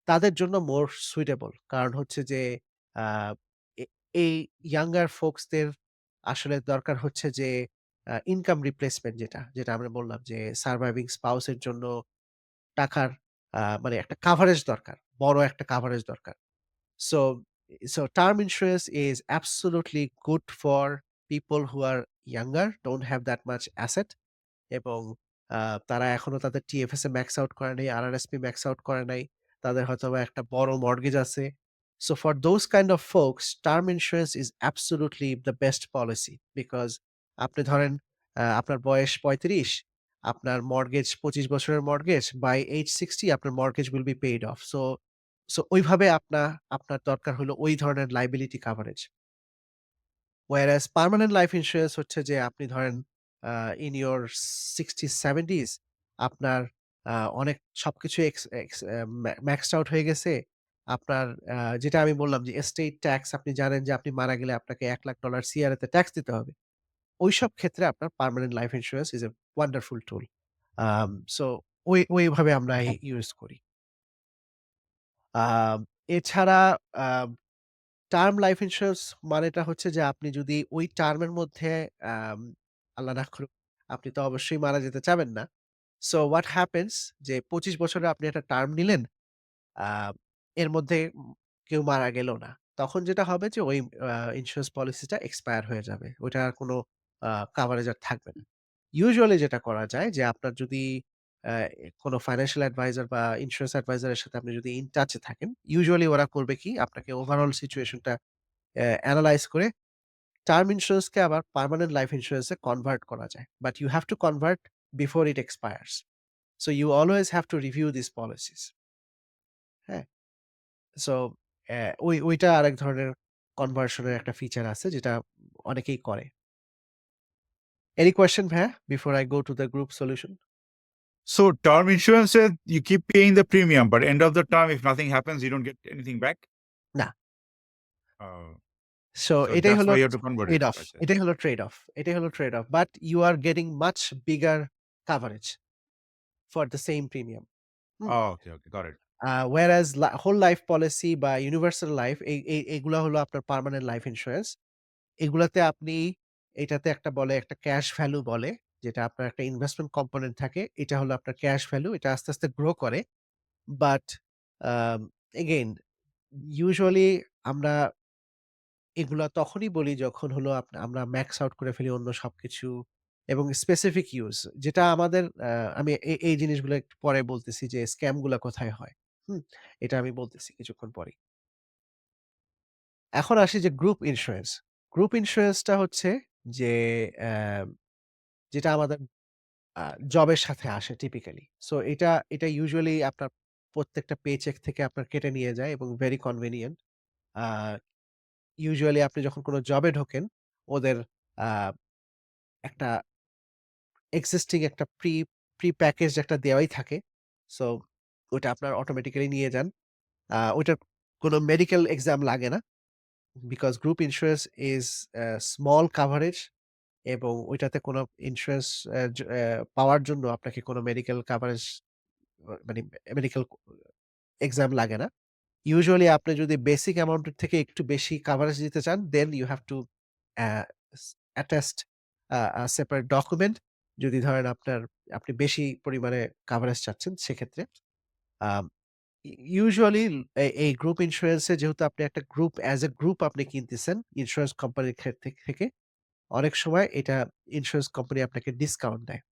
তাদের জন্য মোর সুইটেবল। কারণ হচ্ছে যে আ এ এই ইয়াঙ্গার ফোকস দের আসলে দরকার হচ্ছে যে ইনকাম রিপ্লেসমেন্ট যেটা আমরা বললাম যে সারভাইভিং স্পাউস এর জন্য টাকার মানে একটা কাভারেজ দরকার। বড় একটা কাভারেজ দরকার। So so term insurance is absolutely good for people who are younger, don't have that much asset এবং আ তারা এখনো তাদের টিএফএস এ ম্যাক্স আউট করে নাই, আরআরএসপি ম্যাক্স আউট করে নাই। তাদের হয়তোবা একটা বড় মর্টগেজ আছে। So for those kind of folks, term insurance is absolutely the best policy because আপনি ধরেন আপনার বয়স ৩৫, আপনার মর্টগেজ ২৫ বছরের মর্টগেজ, by age 60 আপনার mortgage will be paid off. So ওইভাবে আপনার দরকার হলো ওই ধরনের liability coverage. Whereas permanent life insurance হচ্ছে যে আপনি ধরেন in your 60s 70s আপনার অনেক সবকিছু এক্স এক্স অ্যা ম্যাক্সড আউট হয়ে গেছে। আপনার যেটা আমি বললাম যে এস্টেট ট্যাক্স আপনি জানেন যে আপনি মারা গেলে আপনাকে $১,০০,০০০ সিআরএ তে ট্যাক্স দিতে হবে। ওইসব ক্ষেত্রে আপনার permanent life insurance is a wonderful tool. Um so ওইভাবে আমরা ইউজ করি। আম এছাড়া আ টার্ম লাইফ ইন্সুরেন্স মানেটা হচ্ছে যে আপনি যদি ওই টার্মের মধ্যে আম আল্লাহ না করুক আপনি তো অবশ্যই মারা যেতে চাবেন না। সো হোয়াট হ্যাপেন্স যে ২৫ বছরে আপনি একটা টার্ম নিলেন, আ এর মধ্যে কেউ মারা গেল না। তখন যেটা হবে যে ওই ইন্সুরেন্স পলিসিটা এক্সপায়ার হয়ে যাবে। ওইটার আর কোনো কভারেজ আর থাকবে না। ইউজুয়ালি যেটা করা যায় যে আপনার যদি অ্যা কোনো ফাইন্যান্সিয়াল অ্যাডভাইজার বা ইন্সুরেন্স অ্যাডভাইজার এর সাথে আপনি যদি ইন টাচ এ থাকেন, ইউজুয়ালি ওরা করবে কি আপনাকে ওভারঅল সিচুয়েশনটা এনালাইজ করে টার্ম ইন্সুরেন্সকে আবার পার্মানেন্ট লাইফ ইন্সুরেন্স এ কনভার্ট করা যায়। But you have to convert before it expires. So you always have to review this policies. হ্যাঁ? সো ওইটা আরেক ধরনের কনভার্সন এর একটা ফিচার আছে যেটা অনেকেই করে। এনি কোয়েশ্চেন ভাইয়া? Before I go to the group solution? So term insurance says you keep paying the premium, but end of the term, if nothing happens, you don't get anything back. না। Uh, so so এটাই that's হলো why you have to convert it. Trade off. Gotcha. এটাই হলো trade off. এটাই হলো trade off. But you are getting much bigger coverage for the same premium. Hmm? Oh, okay, okay, got it. whereas whole life policy বা universal life এগুলা হলো আপনার permanent life insurance. এগুলাতে আপনি এটাতে একটা বলে একটা ক্যাশ ভ্যালু বলে, যেটা আপনার একটা ইনভেস্টমেন্ট কম্পোনেন্ট থাকে। এটা হলো আপনার ক্যাশ ভ্যালু। এটা আস্তে, আস্তে গ্রো করে। বাট আম এগেইন ইউজুয়ালি আমরা এগুলা তখনই বলি যখন হলো আমরা ম্যাক্স আউট করে ফেলি অন্য সবকিছু এবং স্পেসিফিক ইউস যেটা আমাদের আমি এই জিনিসগুলো একটু পরে বলতেছি যে স্ক্যাম গুলা কোথায় হয়। হুম? এটা আমি বলতেছি কিছুক্ষণ পরেই। এখন আসি যে গ্রুপ ইন্সুরেন্স। গ্রুপ ইন্সুরেন্সটা হচ্ছে যে অ্যা যেটা আমাদের আ জবের সাথে আসে টিপিক্যালি। সো এটা ইউজুয়ালি আপনার প্রত্যেকটা পেচেক থেকে আপনার কেটে নিয়ে যায় এবং ভেরি কনভেনিয়েন্ট। আ ইউজুয়ালি আপনি যখন কোন জবে ঢোকেন, ওদের আ একটা এক্সিস্টিং একটা প্রি প্যাকেজড একটা দেওয়াই থাকে। সো ওইটা আপনার অটোমেটিক্যালি নিয়ে যান। ওইটার কোন মেডিকেল এক্সাম লাগে না। Because group insurance is small coverage এবং ওইটাতে কোন ইন্সুরেন্স পাওয়ার জন্য আপনাকে কোন মেডিকেল কাভারেজ মানে মেডিকেল এক্সাম লাগে না। ইউজুয়ালি আপনি যদি বেসিক অ্যামাউন্ট এর থেকে একটু বেশি কাভারেজ দিতে চান, then you have to uh স অ্যাটাস্ট সেপারেট ডকুমেন্ট যদি ধরেন আপনি বেশি পরিমাণে কাভারেজ চাচ্ছেন সেক্ষেত্রে। আম ইউজুয়ালি এই গ্রুপ ইন্সুরেন্স এ যেহেতু আপনি একটা গ্রুপ অ্যাজ এ গ্রুপ আপনি কিনতেছেন ইন্সুরেন্স কোম্পানির থেকে অনেক সময় এটা ইন্সুরেন্স কোম্পানি আপনাকে ডিসকাউন্ট দেয়।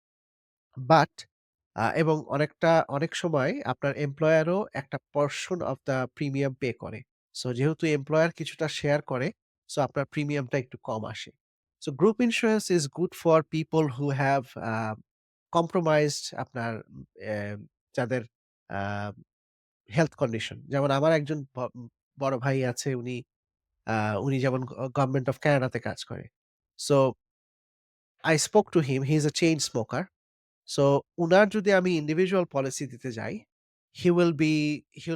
বাট এবং অনেক সময় আপনার এমপ্লয়ারও একটা portion of the premium pay করে। সো যেহেতু এমপ্লয়ার কিছুটা শেয়ার করে, সো আপনার প্রিমিয়ামটা একটু কম আসে। So group insurance is good for people who have compromised আপনার অ্যা যাদের আ হেলথ কন্ডিশন। যেমন আমার একজন বড় ভাই আছে আ উনি যেমন গভর্নমেন্ট অফ কানাডাতে কাজ করে। So I spoke to him, he is a chain smoker. So উনার যদি আমি ইন্ডিভিজুয়াল পলিসি দিতে যাই, he will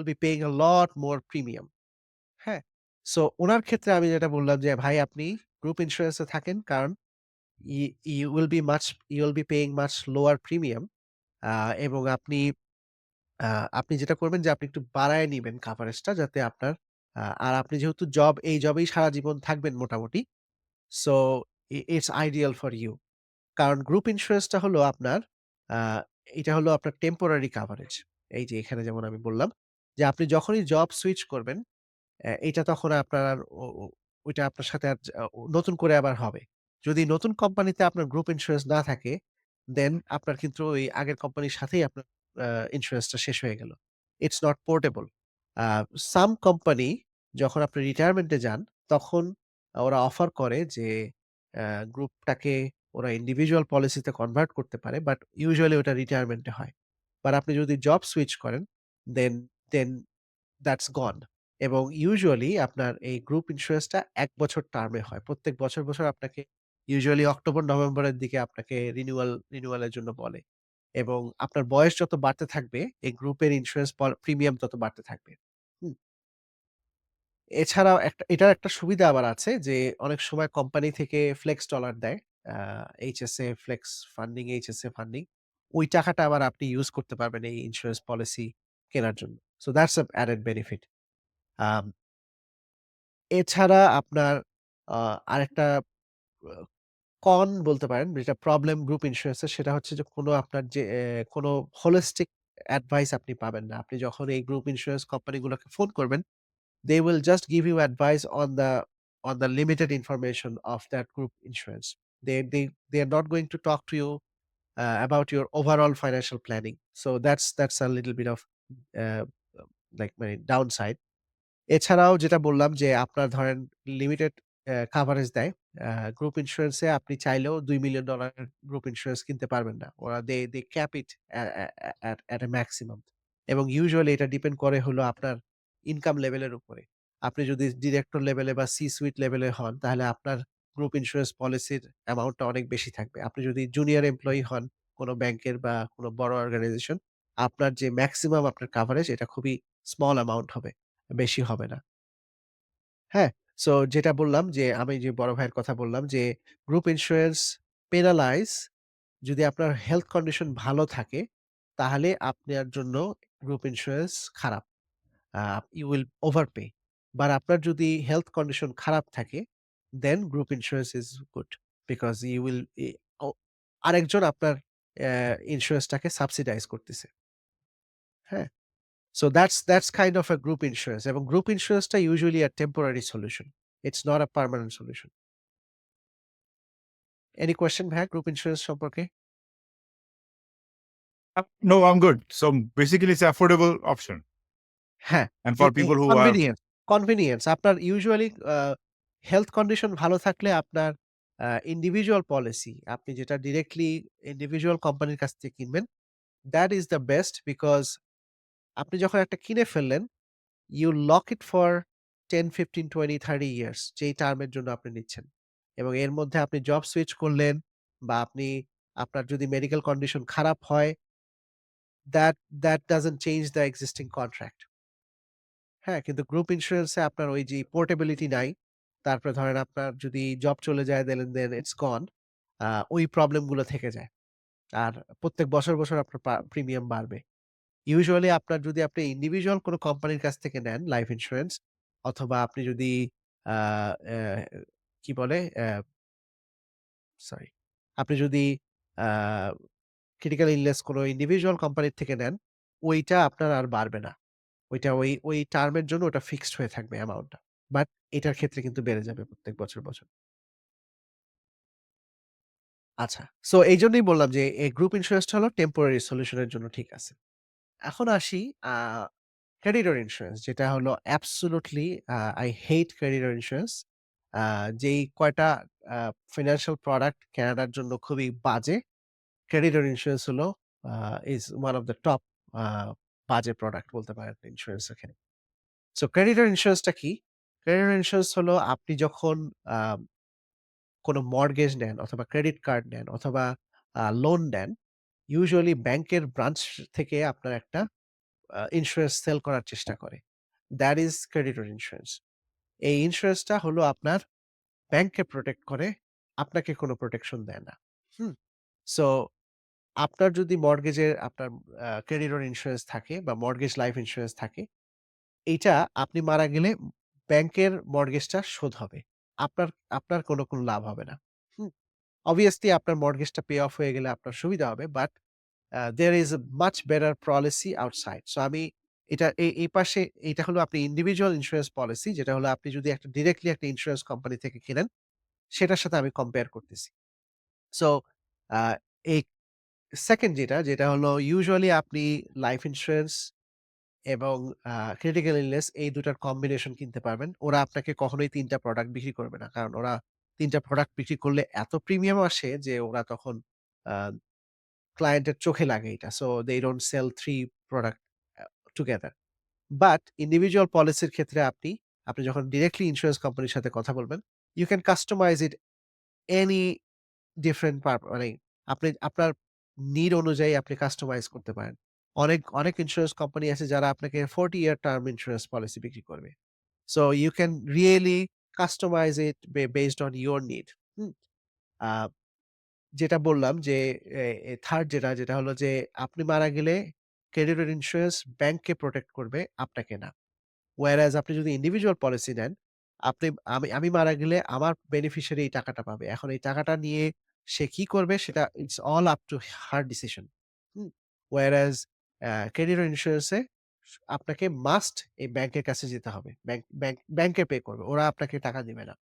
be paying a lot more premium. হ্যাঁ? সো উনার ক্ষেত্রে আমি যেটা বললাম যে, "ভাই আপনি গ্রুপ ইন্সুরেন্স এ থাকেন কারণ ই you will be paying much lower premium." আ এবং আ আপনি যেটা করবেন যে আপনি একটু বাড়ায় নিবেন কাভারেজটা যাতে আপনার আর আপনি যেহেতু এই জবেই সারা জীবন থাকবেন মোটামুটি। So it's ideal for you. কারণ গ্রুপ ইন্সুরেন্সটা হলো আ এটা হলো আপনার টেম্পোরারি কাভারেজ। এই যে এখানে যেমন আমি বললাম যে আপনি যখনই জব সুইচ করবেন, এটা তখন আপনার আর ও ও ওইটা আপনার সাথে আর নতুন করে আবার হবে। যদি নতুন কোম্পানিতে আপনার গ্রুপ ইন্সুরেন্স না থাকে, দেন আপনার কিন্তু ওই আগের কোম্পানির সাথেই আপনার আ ইন্সুরেন্সটা শেষ হয়ে গেল। It's not portable. A some company যখন আপনি রিটায়ারমেন্ট এ যান, তখন ওরা অফার করে যে গ্রুপটাকে ওরা ইন্ডিভিজুয়াল পলিসিতে কনভার্ট করতে পারে। বাট ইউজুয়ালি ওটা রিটায়ারমেন্ট এ হয়। বাট আপনি যদি জব সুইচ করেন, দেন দেন দ্যাটস গন। এবং ইউজুয়ালি আপনার এই গ্রুপ ইন্সুরেন্সটা ১ বছর টার্মে হয়। প্রত্যেক বছর আপনাকে ইউজুয়ালি অক্টোবর-নভেম্বরের দিকে আপনাকে রিনিউয়াল এর জন্য বলে। এবং আপনার বয়স যত বাড়তে থাকবে, এই গ্রুপের ইন্সুরেন্স প্রিমিয়াম তত বাড়তে থাকবে। হুম? এছাড়াও এটার একটা সুবিধা আবার আছে যে অনেক সময় কোম্পানি থেকে ফ্লেক্স ডলার দেয়। Uh HSA flex funding, HSA funding. ওই টাকাটা আবার আপনি ইউস করতে পারবেন এই ইন্সুরেন্স পলিসি কেনার জন্য। So that's a added benefit. আম এছাড়া আপনার আ আরেকটা আ কন বলতে পারেন যেটা প্রবলেম গ্রুপ ইন্সুরেন্স এর সেটা হচ্ছে যে আপনার যে কোনো হোলিস্টিক অ্যাডভাইস আপনি পাবেন না। আপনি যখন এই গ্রুপ ইন্সুরেন্স কোম্পানিগুলোকে ফোন করবেন, they will just give you advice on the limited information of that group insurance. They are not going to talk to you about your overall financial planning. So that's a little bit of uh, মানে downside. এছাড়াও যেটা বললাম যে আপনার ধরেন limited coverage দেয়। আ group insurance এ আপনি চাইলেও $২,০০,০০০ এর গ্রুপ ইন্সুরেন্স কিনতে পারবেন না। ওরা they cap it at a maximum এবং ইউজুয়ালি এটা ডিপেন্ড করে হলো আপনার ইনকাম লেভেলের উপরে। আপনি যদি ডিরেক্টর লেভেলে বা সি-সুইট লেভেলে হন, তাহলে আপনার গ্রুপ ইন্সুরেন্স পলিসির অ্যামাউন্টটা অনেক বেশি থাকবে। আপনি যদি জুনিয়র এমপ্লয়ি হন কোন ব্যাংকের বা কোন বড় অর্গানাইজেশন, আপনার যে মেক্সিমাম আপনার কাভারেজ এটা খুবই স্মল অ্যামাউন্ট হবে। বেশি হবে না। হ্যাঁ? সো যেটা বললাম যে, আমি যে বড় ভাইয়ের কথা বললাম যে, গ্রুপ ইন্সুরেন্স পেনালাইজ যদি আপনার হেলথ কন্ডিশন ভালো থাকে, তাহলে আপনার জন্য গ্রুপ ইন্সুরেন্স খারাপ। Uh you will overpay. But আপনার যদি হেলথ কন্ডিশন খারাপ থাকে, then group insurance is good. Because you will ই ও আরেকজন আপনার ইন্সুরেন্সটাকে সাবসিডাইজ করতেছে। হ্যাঁ? So that's kind of a group insurance এবং group ইন্সুরেন্সটা usually a temporary solution. It's not a permanent solution. Any question ভাইয়া গ্রুপ ইন্সুরেন্স সম্পর্কে? No, I'm good. So basically, it's affordable option, হ্যাঁ, and for people who are convenience আপনার usually health condition ভালো থাকলে আপনার individual policy আপনি যেটা directly individual কোম্পানির কাছ থেকে কিনবেন, that is the best because আপনি যখন একটা কিনে ফেললেন you lock it for 10, 15, 20, 30 years যেই টার্মের জন্য আপনি নিচ্ছেন। এবং এর মধ্যে আপনি জব সুইচ করলেন বা আপনার যদি মেডিকেল কন্ডিশন খারাপ হয়, that doesn't change the existing contract. হ্যাঁ? কিন্তু গ্রুপ ইন্সুরেন্স এ আপনার ওই যে পোর্টেবিলিটি নাই। তারপরে ধরেন আপনার যদি জব চলে যায় then it's gone. ওই প্রবলেম গুলো থেকে যায়। আর প্রত্যেক বছর আপনার প্রিমিয়াম বাড়বে। ইউজুয়ালি আপনি ইন্ডিভিজুয়াল কোন কোম্পানির কাছ থেকে নেন লাইফ ইন্সুরেন্স অথবা আপনি যদি আ অ্যা কি বলে? সরি। আপনি যদি আ ক্রিটিক্যাল ইলনেস কোন ইন্ডিভিজুয়াল কোম্পানির থেকে নেন, ওইটা আপনার আর বাড়বে না। ওইটা ওই টার্ম এর জন্য ওটা ফিক্সড হয়ে থাকবে অ্যামাউন্টটা। বাট এটার ক্ষেত্রে কিন্তু বেড়ে যাবে প্রত্যেক বছর। আচ্ছা। সো এইজন্যই বললাম যে এই গ্রুপ ইন্সুরেন্সটা হলো টেম্পোরারি সলিউশন এর জন্য ঠিক আছে। এখন আসি ক্রেডিটর ইন্সুরেন্স যেটা হলো absolutely I hate creditor insurance. আ যেই কয়টা আ ফিন্যান্সিয়াল প্রোডাক্ট কেনাডার জন্য খুবই বাজে, ক্রেডিটর ইন্সুরেন্স হলো uh is one of the top uh বাজে প্রোডাক্ট বলতে পারেন ইন্সুরেন্স এর ক্ষেত্রে। সো ক্রেডিটর ইন্সুরেন্সটা কি? ক্রেডিটর ইন্সুরেন্স হলো আপনি যখন আ কোনো মর্টগেজ নেন অথবা ক্রেডিট কার্ড নেন অথবা লোন নেন, ইউজুয়ালি ব্যাংকের ব্রাঞ্চ থেকে আপনার একটা ইন্সুরেন্স সেল করার চেষ্টা করে। That is creditor insurance. এই ইন্সুরেন্সটা হলো আপনার ব্যাংককে প্রটেক্ট করে, আপনাকে কোনো প্রোটেকশন দেয় না। হুম? সো আপনার যদি মর্টগেজের আপনার ক্রেডিটর ইন্সুরেন্স থাকে বা মর্টগেজ লাইফ ইন্সুরেন্স থাকে, এইটা আপনি মারা গেলে ব্যাংকের মর্টগেজটা শোধ হবে। আপনার আপনার কোনো লাভ হবে না। হুম? obviously আপনার মর্টগেজটা পে অফ হয়ে গেলে আপনার সুবিধা হবে। But there is a much better policy outside. So আমি এটা এই পাশে এইটা হলো আপনি ইন্ডিভিজুয়াল ইন্সুরেন্স পলিসি যেটা হলো আপনি যদি একটা ডিরেক্টলি একটা ইন্সুরেন্স কোম্পানি থেকে কিনেন, সেটার সাথে আমি কম্পেয়ার করতেছি। সো আ এই 2nd যেটা হলো ইউজুয়ালি আপনি লাইফ ইন্সুরেন্স এবং ক্রিটিক্যাল ইলনেস এই ২ টার কম্বিনেশন কিনতে পারবেন। ওরা আপনাকে কখনোই ৩ টা প্রোডাক্ট বিক্রি করবে না। কারণ ওরা ৩ টা প্রোডাক্ট বিক্রি করলে এত প্রিমিয়াম আসে যে ওরা তখন আ ক্লায়েন্টের চোখে লাগে এটা। So they don't sell 3 product together. But individual পলিসির ক্ষেত্রে আপনি যখন ডিরেক্টলি ইন্সুরেন্স কোম্পানির সাথে কথা বলবেন, you can customize it any different মানে আপনি আপনার নিড অনুযায়ী আপনি কাস্টমাইজ করতে পারেন। অনেক ইন্সুরেন্স কোম্পানি আছে যারা আপনাকে 40 ইয়ার টার্ম ইন্সুরেন্স পলিসি বিক্রি করবে। So you can really customize it based on your need. হুম? আ যেটা বললাম যে 3rd যেটা হলো যে আপনি মারা গেলে ক্রেডিটর ইন্সুরেন্স ব্যাংককে প্রটেক্ট করবে, আপনাকে না। whereas আপনি যদি ইন্ডিভিজুয়াল পলিসি নেন, আপনি আমি মারা গেলে আমার বেনিফিশিয়ারি এই টাকাটা পাবে। এখন এই টাকাটা নিয়ে সে কি করবে সেটা it's all up to her decision. Hmm? whereas creditor insurance এ আপনাকে মাস্ট এই ব্যাংকের কাছে যেতে হবে। ব্যাংকে পে করবে। ওরা আপনাকে টাকা দিবে না।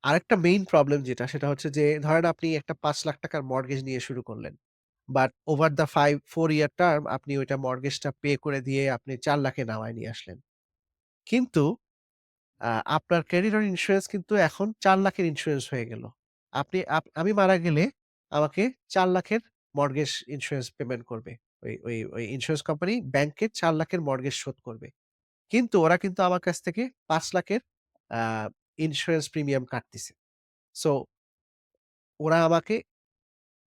আরেকটা মেইন প্রবলেম যেটা সেটা হচ্ছে যে ধরেন আপনি একটা ৳৫,০০,০০০ র মর্টগেজ নিয়ে শুরু করলেন। But over the 4 year term আপনি ওইটা মর্টগেজটা পে করে দিয়ে আপনি ৪,০০,০০০ এ নামায় নিয়ে আসলেন। কিন্তু আপনার ক্রেডিটর ইন্সুরেন্স কিন্তু এখন ৪,০০,০০০ এর ইন্সুরেন্স হয়ে গেল। আপনি আমি মারা গেলে আমাকে ৪,০০,০০০ এর মর্টগেজ ইন্সুরেন্স পেমেন্ট করবে। ওই ইন্সুরেন্স কোম্পানি ব্যাংকে ৪,০০,০০০ এর মর্টগেজ শোধ করবে। কিন্তু ওরা কিন্তু আমার কাছ থেকে ৫,০০,০০০ এর আ ইন্সুরেন্স প্রিমিয়াম কাটতিছে। সো ওরা আমাকে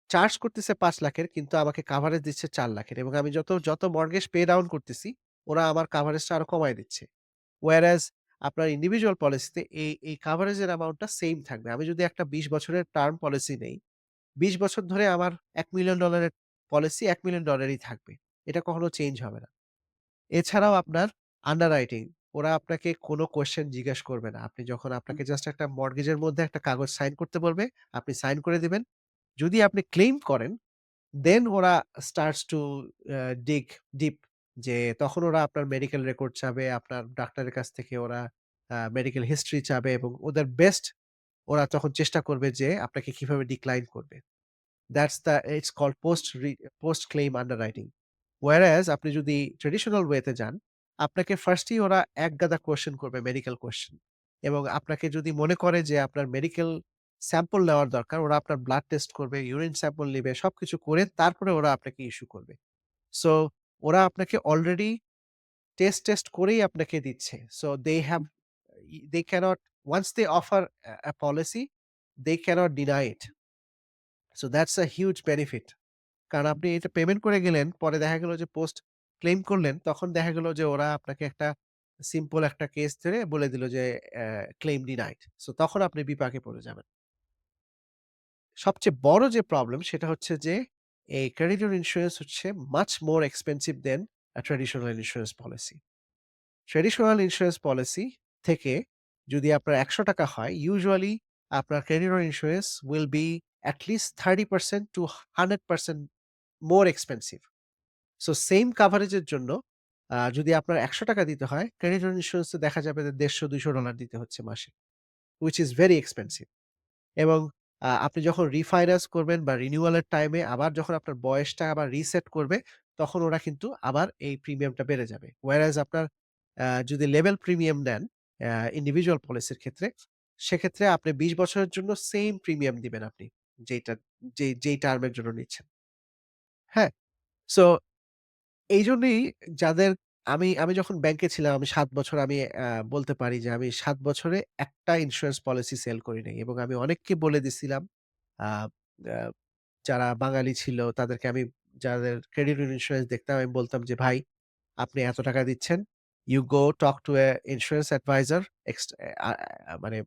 চার্জ করতেছে ৫,০০,০০০ এর কিন্তু আমাকে কাভারেজ দিচ্ছে ৪,০০,০০০ এর এবং আমি যত মর্টগেজ পে ডাউন করতেছি, ওরা আমার কাভারেজটা আরো কমায় দিচ্ছে। whereas আপনার ইন্ডিভিজুয়াল পলিসিতে এই কাভারেজের অ্যামাউন্টটা সেইম থাকবে। আমি যদি একটা ২০ বছরের টার্ম পলিসি নেই, ২০ বছর ধরে আমার $১,০০,০০০ এর পলিসি $১,০০,০০০ ই থাকবে। এটা কখনো চেঞ্জ হবে না। এছাড়াও আপনার আন্ডাররাইটিং ওরা আপনাকে কোনো কোয়েশ্চেন জিজ্ঞেস করবে না। আপনি যখন আপনাকে জাস্ট একটা মর্টগেজের মধ্যে একটা কাগজ সাইন করতে বলবে, আপনি সাইন করে দিবেন। যদি আপনি ক্লেইম করেন, দেন ওরা স্টার্টস টু ডিগ ডিপ যে তখন ওরা আপনার মেডিকেল রেকর্ড চাবে, আপনার ডাক্তারের কাছ থেকে ওরা মেডিকেল হিস্ট্রি চাবে এবং ওদের বেস্ট ওরা তখন চেষ্টা করবে যে আপনাকে কিভাবে ডিক্লাইন করবে। That's the it's called post claim underwriting. whereas আপনি যদি ট্র্যাডিশনাল ওয়েতে যান, আপনাকে ফার্স্টেই ওরা একগাদা কোয়েশ্চেন করবে মেডিকেল কোয়েশ্চেন এবং আপনাকে যদি মনে করে যে আপনার মেডিকেল স্যাম্পল নেওয়ার দরকার, ওরা আপনার ব্লাড টেস্ট করবে, ইউরিন স্যাম্পল নিবে, সবকিছু করে তারপরে ওরা আপনাকে ইস্যু করবে। সো ওরা আপনাকে অলরেডি টেস্ট করেই আপনাকে দিচ্ছে। So they cannot once they offer a policy, they cannot deny it. So that's a huge benefit. কারণ আপনি এটা পেমেন্ট করে গেলেন, পরে দেখা গেল যে পোস্ট ক্লেইম করলেন, তখন দেখা গেল যে ওরা আপনাকে একটা সিম্পল একটা কেস ধরে বলে দিল যে ক্লেইম ডিনাইড। সো তখন আপনি বিপাকে পড়ে যাবেন। সবচেয়ে বড় যে প্রবলেম সেটা হচ্ছে যে এই ক্রেডিটর ইন্সুরেন্স হচ্ছে much more expensive than traditional insurance policy. Traditional insurance policy থেকে যদি আপনার ৳১০০ হয়, ইউজুয়ালি আপনার creditor insurance will be at least 30% to 100% more expensive. So same কাভারেজের জন্য যদি আপনার ৳১০০ দিতে হয়, ক্রেডিটর ইন্সুরেন্স এ দেখা যাবে যে $১৫০-২০০ দিতে হচ্ছে মাসে, হুইচ ইস ভেরি এক্সপেনসিভ এবং আপনি যখন রিফাইন্যান্স করবেন বা রিনিউয়াল এর টাইমে আবার যখন আপনার বয়সটা আবার রিসেট করবে, তখন ওরা কিন্তু আবার এই প্রিমিয়ামটা বেড়ে যাবে। whereas আপনার যদি লেভেল প্রিমিয়াম নেন ইন্ডিভিজুয়াল পলিসির ক্ষেত্রে, সেক্ষেত্রে আপনি ২০ বছরের জন্য সেইম প্রিমিয়াম দিবেন আপনি। যেইটা যেই টার্ম এর জন্য নিচ্ছেন। হ্যাঁ? সো এইজন্যই যাদের আমি যখন ব্যাংকে ছিলাম আমি ৭ বছর আমি বলতে পারি যে আমি ৭ বছরে একটা ইন্সুরেন্স পলিসি সেল করি নাই এবং আমি অনেককে বলে দিছিলাম আ আ যারা বাঙালি ছিল তাদেরকে যাদের ক্রেডিট ইন্সুরেন্স দেখতাম আমি বলতাম যে, "ভাই আপনি এত টাকা দিচ্ছেন। You go talk to a insurance advisor এক্সট আ আ মানে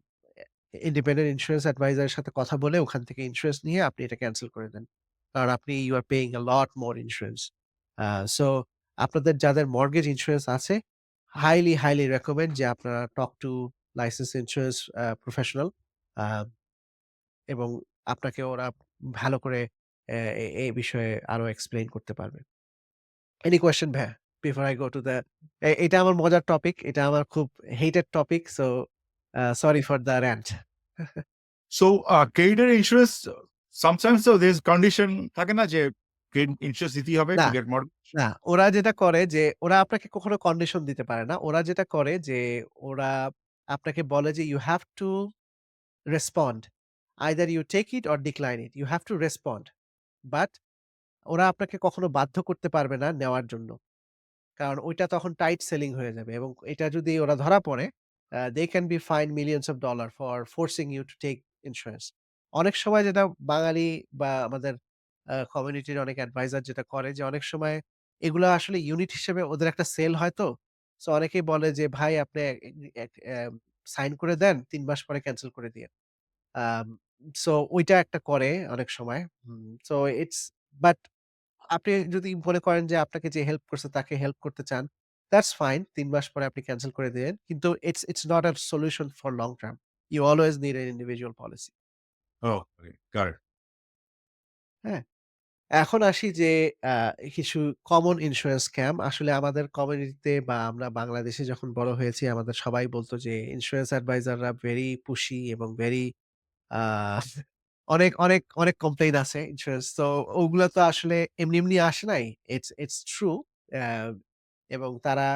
ইন্ডিপেন্ডেন্ট ইন্সুরেন্স অ্যাডভাইজার এর সাথে কথা বলে ওখান থেকে ইন্সুরেন্স নিয়ে আপনি এটা ক্যানসেল করে দেন। কারণ আপনি you are paying a lot more insurance." Uh so আপনাদের যাদের মর্টগেজ ইন্সুরেন্স আছে, highly recommend যে আপনারা talk to license insurance professional আ এবং আপনাকে ওরা ভালো করে এই বিষয়ে আরো এক্সপ্লেইন করতে পারবে। Any question ভাইয়া? Before I go to the এটা আমার মজার টপিক। এটা আমার খুব hated topic. So sorry for the rent. So creditor insurance sometimes তো there's কন্ডিশন থাকে না যে ইন্সুরেন্স দিতেই হবে না, টু গেট মর্টগেজ? না। ওরা যেটা করে যে ওরা আপনাকে কখনো কন্ডিশন দিতে পারে না। ওরা যেটা করে যে ওরা আপনাকে বলে যে you have to respond. Either you take it or decline it. You have to respond. But ওরা আপনাকে কখনো বাধ্য করতে পারবে না নেওয়ার জন্য। কারণ ওইটা তখন টাইট সেলিং হয়ে যাবে এবং এটা যদি ওরা ধরা পড়ে, they can be fined millions of dollar for forcing you to take insurance. অনেক সময় যেটা বাঙালি বা আমাদের কমিউনিটির অনেক অ্যাডভাইজার যেটা করে যে অনেক সময় এগুলা আসলে ইউনিট হিসেবে ওদের একটা সেল হয় তো। সো অনেকেই বলে যে, "ভাই আপনি সাইন করে দেন, ৩ মাস পরে ক্যানসেল করে দিয়েন।" আম সো ওইটা একটা করে অনেক সময়। সো ইটস বাট আপনি যদি মনে করেন যে আপনাকে যে হেল্প করছে তাকে হেল্প করতে চান, দ্যাটস ফাইন। ৩ মাস পরে আপনি ক্যানসেল করে দিলেন। কিন্তু it's not a solution for long term. You always need an individual policy. Oh, okay, got it. হ্যাঁ? এখন আসি যে আ কিছু কমন ইন্সুরেন্স স্ক্যাম আসলে আমাদের কমিউনিটিতে বা আমরা বাংলাদেশে যখন বড় হয়েছি আমাদের সবাই বলত যে ইন্সুরেন্স অ্যাডভাইজাররা ভেরি পুশি এবং ভেরি আ অনেক কমপ্লেইন আছে ইন্সুরেন্স। তো ওগুলা তো আসলে এমনি আসে নাই। It's true. অ্যা এবং তারা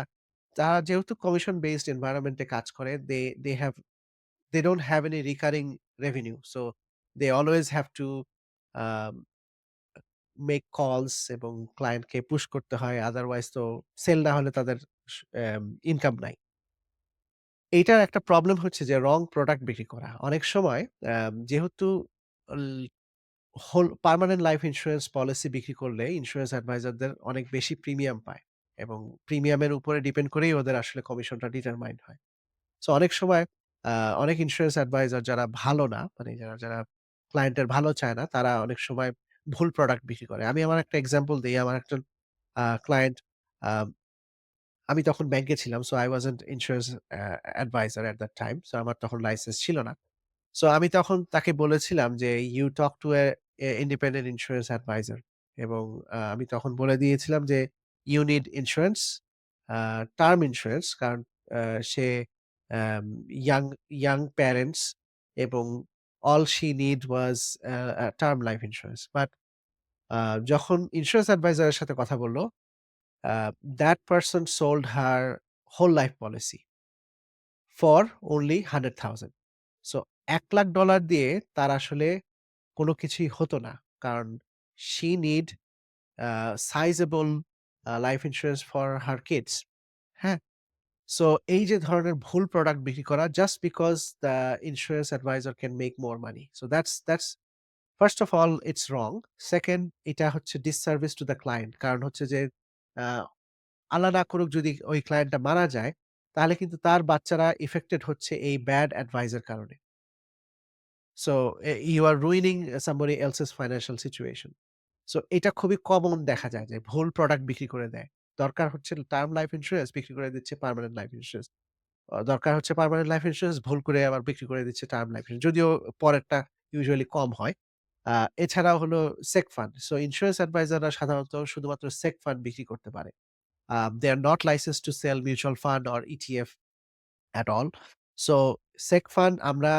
যেহেতু কমিশন বেসড এনভায়রনমেন্ট এ কাজ করে, they don't have any recurring revenue. So they always have to um, make calls এবং ক্লায়েন্টকে পুশ করতে হয়। আদারওয়াইজ তো সেল না হলে তাদের স ইনকাম নাই। এইটার একটা প্রবলেম হচ্ছে যে রং প্রোডাক্ট বিক্রি করা। অনেক সময় যেহেতু ল পার্মানেন্ট লাইফ ইন্সুরেন্স পলিসি বিক্রি করলে ইন্সুরেন্স অ্যাডভাইজারদের অনেক বেশি প্রিমিয়াম পায় এবং প্রিমিয়ামের উপরে ডিপেন্ড করেই ওদের আসলে কমিশনটা ডিটারমাইন্ড হয়। সো অনেক সময় আ অনেক ইন্সুরেন্স অ্যাডভাইজার যারা ভালো না, মানে যারা ক্লায়েন্টের ভালো চায় না, তারা অনেক সময় ভুল প্রোডাক্ট বিক্রি করে। আমি আমার একটা এক্সাম্পল দেই। আমার একজন ক্লায়েন্ট আ আমি তখন ব্যাংকে ছিলাম। So I wasn't insurance advisor at that time. So আমার তখন লাইসেন্স ছিল না। সো আমি তখন তাকে বলেছিলাম যে, "You talk to a independent insurance advisor." এবং আমি তখন বলে দিয়েছিলাম যে, "You need insurance, term insurance." কারণ আ সে আম ইয়াং ইয়াং প্যারেন্টস এবং all she need was a term life insurance. But আ যখন ইন্সুরেন্স অ্যাডভাইজার এর সাথে কথা বলল, that person sold her whole life policy for only 100,000. So $১,০০,০০০ দিয়ে তার আসলে কোনো কিছুই হতো না। কারণ she need sizable life insurance for her kids. হ্যাঁ? সো এই যে ধরনের ভুল প্রোডাক্ট বিক্রি করা just because the insurance advisor can make more money. So that's first of all it's wrong. Second এটা হচ্ছে ডিসসার্ভিস টু দ্য ক্লায়েন্ট। কারণ হচ্ছে যে আ আল্লাহ না করুক যদি ওই ক্লায়েন্টটা মারা যায়, তাহলে কিন্তু তার বাচ্চারা ইফেক্টেড হচ্ছে এই ব্যাড অ্যাডভাইস এর কারণে। So you are ruining somebody else's financial situation. So এটা খুবই কমন দেখা যায় যে ভুল প্রোডাক্ট বিক্রি করে দেয়। দরকার হচ্ছে টার্ম লাইফ ইন্সুরেন্স বিক্রি করে দিচ্ছে পার্মানেন্ট লাইফ ইন্সুরেন্স। দরকার হচ্ছে পার্মানেন্ট লাইফ ইন্সুরেন্স ভুল করে আবার বিক্রি করে দিচ্ছে টার্ম লাইফ ইন্সুরেন্স। যদিও পরেরটা ইউজুয়ালি কম হয়। আ এছাড়াও হলো সেক ফান্ড। সো ইন্সুরেন্স অ্যাডভাইজাররা সাধারণত শুধুমাত্র সেক ফান্ড বিক্রি করতে পারে। They are not licensed to sell mutual fund or ETF at all. So seg fund আমরা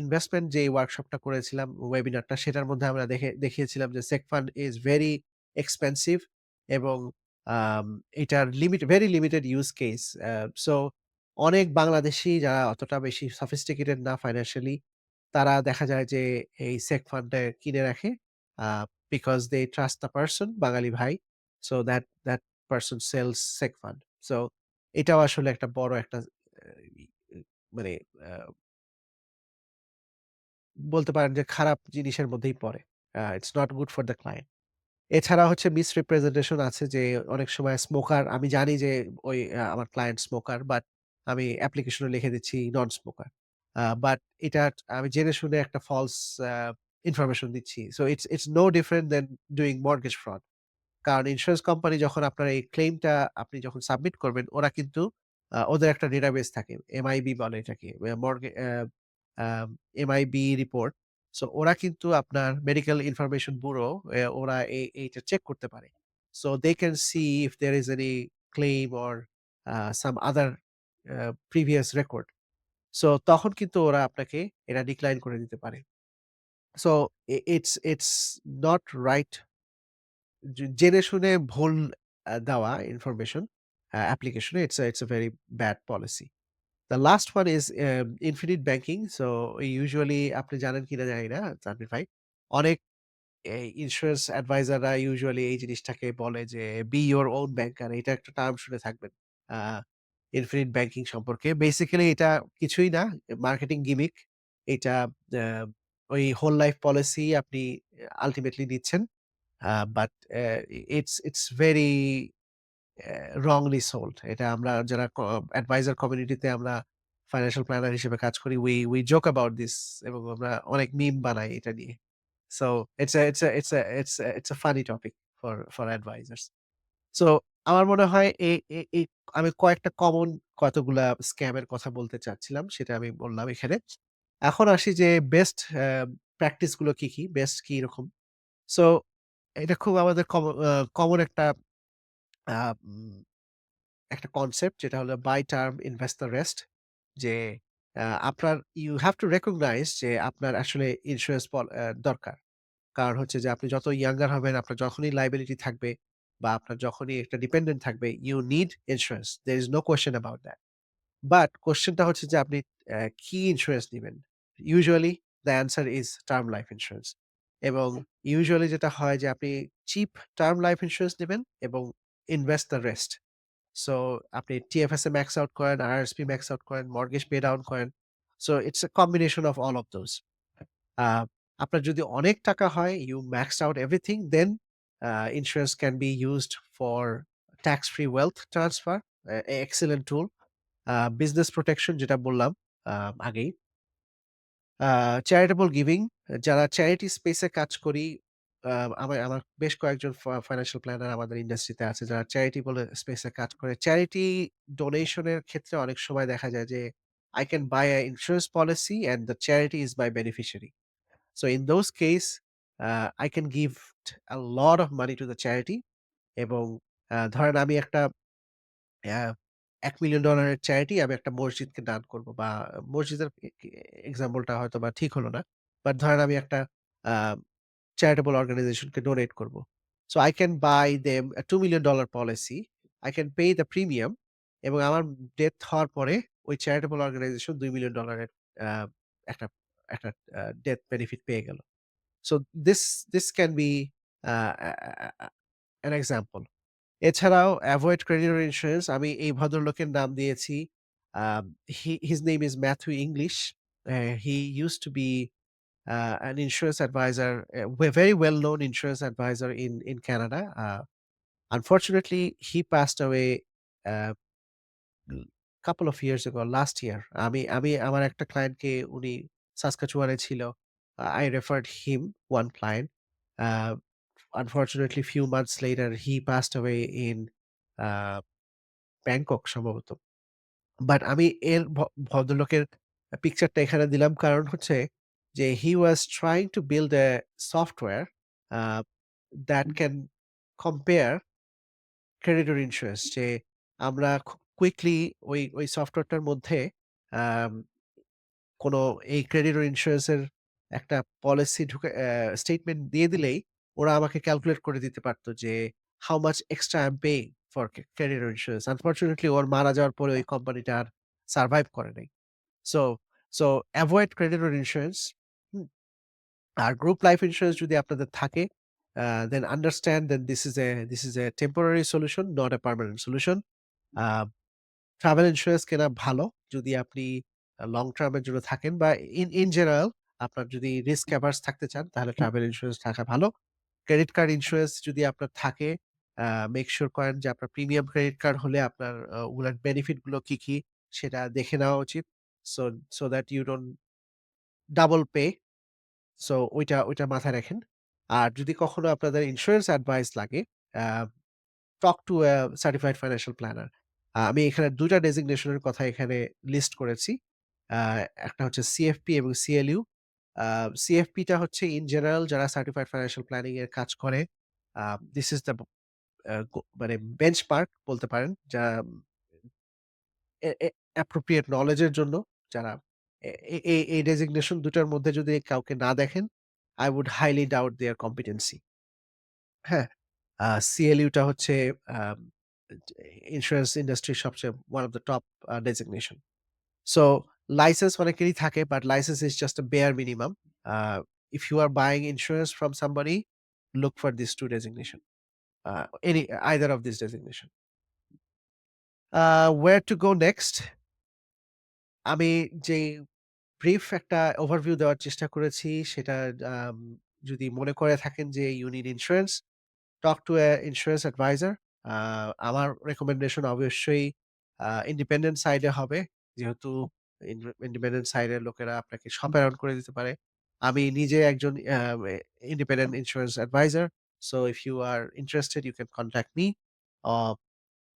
ইনভেস্টমেন্ট যে ওয়ার্কশপটা করেছিলাম ওয়েবিনারটা সেটার মধ্যে আমরা দেখিয়েছিলাম যে seg fund is very expensive এবং আম এটার very limited use case. So অনেক বাংলাদেশী যারা অতটা বেশি সফিস্টিকেটেড না ফাইন্যান্সিয়ালি তারা দেখা যায় যে এই সেক ফান্ডে কিনে রাখে। Uh because they trust the person Bengali ভাই। So that person sells seg fund. So এটাও আসলে একটা বড় একটা ই মানে আ বলতে পারেন যে খারাপ জিনিসের মধ্যেই পড়ে। It's not good for the client. এছাড়া হচ্ছে মিসরিপ্রেজেন্টেশন আছে যে অনেক সময় স্মোকার আমি জানি যে ওই আমার ক্লায়েন্ট স্মোকার বাট আমি অ্যাপ্লিকেশনে লিখে দিচ্ছি নন স্মোকার। বাট এটা আমি জেনে শুনে একটা ফলস আ ইনফরমেশন দিচ্ছি। So it's no different than doing mortgage fraud. কারণ ইন্সুরেন্স কোম্পানি যখন আপনার এই ক্লেইমটা আপনি যখন সাবমিট করবেন, ওরা কিন্তু ওদের একটা ডেটাবেস থাকে। এমআইবি বলে এটাকে। আম এমআইবি রিপোর্ট। সো ওরা কিন্তু আপনার মেডিকেল ইনফরমেশন ব্যুরো ওরা এইটা চেক করতে পারে। So they can see if there is any claim or some other previous record. So তখন কিন্তু ওরা আপনাকে এটা ডিক্লাইন করে দিতে পারে। সো ইটস নট রাইট জেনে শুনে ভুল দেওয়া ইনফরমেশন অ্যাপ্লিকেশনে it's a very bad policy. The last one is infinite banking. So usually আপনি জানেন কিনা জানি না তানভীর ভাই। অনেক ইন্সুরেন্স অ্যাডভাইজাররা ইউজুয়ালি এই জিনিসটাকে বলে যে বি ইওর ওন ব্যাংকার এটা একটা টার্ম শুনে থাকবেন। আ ইনফিনিট ব্যাংকিং সম্পর্কে। বেসিক্যালি এটা কিছুই না মার্কেটিং গিমিক। এটা আ ওই হোল লাইফ পলিসি আপনি আল্টিমেটলি নিচ্ছেন। But it's very wrongly sold. এটা আমরা যারা অ্যাডভাইজার কমিউনিটিতে আমরা ফাইন্যান্সিয়াল প্ল্যানার হিসেবে কাজ করি, we joke about this এবং আমরা অনেক মিম বানাই এটা নিয়ে। So it's a funny topic for advisors. So আমার মনে হয় এই আমি কয়েকটা কতগুলা স্ক্যাম এর কথা বলতে চাচ্ছিলাম। সেটা আমি বললাম এখানে। এখন আসি যে বেস্ট প্র্যাকটিস গুলো কি, কি? বেস্ট কি রকম? সো এটা খুব আমাদের কমন আ উম একটা কনসেপ্ট যেটা হলো buy term invest the rest যে আপনার ইউ হ্যাভ টু রিকগনাইজ যে আপনার আসলে ইন্সুরেন্স দরকার। কারণ হচ্ছে যে আপনি যত ইয়াঙ্গার হবেন, আপনার যখনই লায়াবিলিটি থাকবে বা আপনার যখনই একটা ডিপেন্ডেন্ট থাকবে, you need insurance. There is no question about that. But কোয়েশ্চেনটা হচ্ছে যে আপনি কি ইন্সুরেন্স নিবেন? Usually the answer is term life insurance এবং ইউজুয়ালি যেটা হয় যে আপনি চিপ টার্ম লাইফ ইন্সুরেন্স নিবেন এবং ইনভেস্ট দ্য রেস্ট। সো আপনি টিএফএস এ ম্যাক্স আউট করেন, আরআরএসপি ম্যাক্স আউট করেন, মর্টগেজ পে ডাউন করেন। So it's a combination of all of those. আ আপনার যদি অনেক টাকা হয়, you maxed out everything, then insurance can be used for tax-free wealth transfer, excellent tool. Business protection যেটা বললাম আ আগেই। আ চ্যারিটেবল গিভিং যারা চ্যারিটি স্পেস এ কাজ করি, আ আমার আমার বেশ কয়েকজন ফাইন্যান্সিয়াল প্ল্যানার আমাদের ইন্ডাস্ট্রিতে আছে যারা চ্যারিটেবল স্পেস এ কাজ করে। চ্যারিটি ডোনেশন এর ক্ষেত্রে অনেক সময় দেখা যায় যে I can buy a insurance policy and the charity is my beneficiary. So in those case, I can give a lot of money to the charity এবং ধরেন আমি একটা অ্যা $১,০০,০০০ এর চ্যারিটি আমি একটা মসজিদকে দান করব বা মসজিদের এক্সাম্পলটা হয়তোবা ঠিক হলো না। বাট ধরেন আমি একটা আ চ্যারিটেবল অর্গানাইজেশনকে ডোনেট করব। So I can buy them a $2,০০,০০০ policy. I can pay the premium এবং আমার ডেথ হওয়ার পরে ওই চ্যারিটেবল অর্গানাইজেশন $2,০০,০০০ এর আ একটা একটা ডেথ বেনিফিট পেয়ে গেল। So this this can be uh uh uh an example. এছাড়াও এভয়েড ক্রেডিটর ইন্সুরেন্স আমি এই ভদ্রলোকের নাম দিয়েছি। His name is Matthew English. He used to be an insurance advisor, a very well known insurance advisor in Canada. Unfortunately, he passed away uh, couple of years ago, last year. আমি আমার একটা ক্লায়েন্টকে উনি সাসকাচুয়ানে ছিল। I referred him one client. Uh, Unfortunately, few months later, he passed away in uh, Bangkok সম্ভবত। But আমি এর ভদ্রলোকের পিকচারটা এখানে দিলাম কারণ হচ্ছে যে he was trying to build a software uh, that can compare creditor insurance যে আমরা খুব কুইকলি ওই সফটওয়্যারটার মধ্যে কোনো এই ক্রেডিটর ইন্সুরেন্স এর একটা পলিসি ঢুকে স্টেটমেন্ট দিয়ে দিলেই ওরা আমাকে ক্যালকুলেট করে দিতে পারত যে how much extra I am paying for creditor insurance. Unfortunately ওর মারা যাওয়ার পরে ওই কোম্পানিটা আর সারভাইভ করে নাই। So so avoid creditor insurance. হুম? আর গ্রুপ লাইফ ইন্সুরেন্স যদি আপনাদের থাকে, then understand then this is a temporary solution, not a permanent solution. Uh travel insurance কেনা ভালো যদি আপনি লং টার্ম এর জন্য থাকেন বা ইন জেনারেল আপনার যদি রিস্ক অ্যাভার্স থাকতে চান তাহলে ট্রাভেল ইন্সুরেন্স থাকা ভালো। ক্রেডিট কার্ড ইন্সুরেন্স যদি আপনার থাকে, মেক সিউর করেন যে আপনার প্রিমিয়াম ক্রেডিট কার্ড হলে আপনার ওগুলার বেনিফিট গুলো কি, কি সেটা দেখে নেওয়া উচিত। So so that you don't double pay. So ওইটা মাথায় রাখেন। আর যদি কখনো আপনাদের ইন্সুরেন্স অ্যাডভাইস লাগে, uh talk to a certified financial planner. আমি এখানে ২ টা ডেজিগনেশন এর কথা এখানে লিস্ট করেছি। আ একটা হচ্ছে সিএফপি এবং সিএলইউ। আ সিএফপি টা হচ্ছে ইন জেনারেল যারা সার্টিফাইড ফাইন্যান্সিয়াল প্ল্যানিং এর কাজ করে। দিস ইস দ্যা মানে বেঞ্চমার্ক বলতে পারেন যা অ্যাপ্রোপ্রিয়েট নলেজ এর জন্য যারা এ এ এই এই ডেজিগনেশন ২ টার মধ্যে যদি কাউকে না দেখেন, I would highly doubt their competency. হ্যাঁ? সিএলইউ টা হচ্ছে আম ইন্সুরেন্স ইন্ডাস্ট্রির সবচেয়ে one of the top designation. So licence অনেকেরই থাকে but licence is just a bare minimum. If you are buying insurance from somebody, look for these 2 designation. Any either of these designation. Where to go next? আমি যেই brief একটা overview দেওয়ার চেষ্টা করেছি সেটা, আম যদি মনে করে থাকেন যে you need insurance, talk to a insurance advisor. আ আমার রেকমেন্ডেশন অবশ্যই ইন্ডিপেন্ডেন্ট সাইড এ হবে। যেহেতু ইন্ডিপেন্ডেন্ট সাইড এর লোকেরা আপনাকে শপ অ্যারাউন্ড করে দিতে পারে। আমি নিজে একজন independent insurance advisor. So if you are interested you can contact me. অ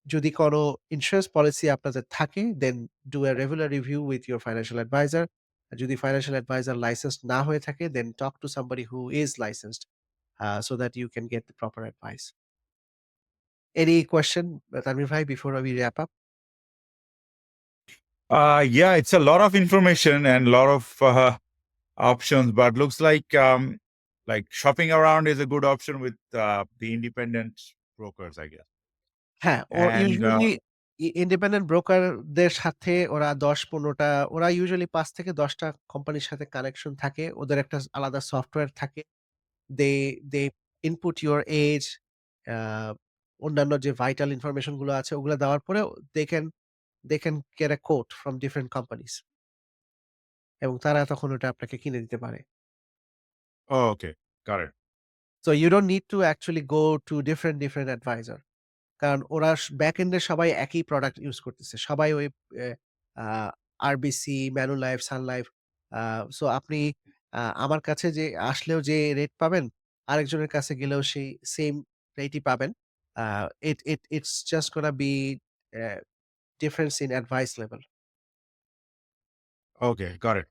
যদি কোনো ইন্সুরেন্স পলিসি আপনাদের থাকে, then do a regular review with your financial advisor. যদি ফাইন্যান্সিয়াল অ্যাডভাইজার লাইসেন্সড না হয়ে থাকে, then talk to somebody who is licensed, so that you can get the proper advice. Any question, Tanvir bhai, before we wrap up? Yeah, it's a lot of information and a lot of options, but looks like shopping around is a good option with the independent brokers, I guess. হ্যাঁ, ও And usually independent broker দের সাথে ওরা ১০-১৫ টা, ওরা usually ৫ থেকে ১০ টা কোম্পানির সাথে connection থাকে। ওদের একটা আলাদা সফটওয়্যার থাকে। They they input your age, uh অন্যান্য যে ভাইটাল ইনফরমেশন গুলো আছে ওগুলা দেওয়ার পরে they can they can get a quote from different companies এবং তারা তখন ওটা আপনাকে কিনে দিতে পারে। oh, okay, got it. So you don't need to actually go to different advisor. কারণ ওরা ব্যাক এন্ড এ সবাই একই প্রোডাক্ট ইউস করতেছে। সবাই ওই এ আ আরবিসি, মানুলাইফ, সানলাইফ। আ সো আপনি আমার কাছে যে আসলেও যে রেট পাবেন, আরেকজনের কাছে গেলেও সেই সেম রেটই পাবেন। Uh it's just gonna be a difference in advice level. Okay, got it.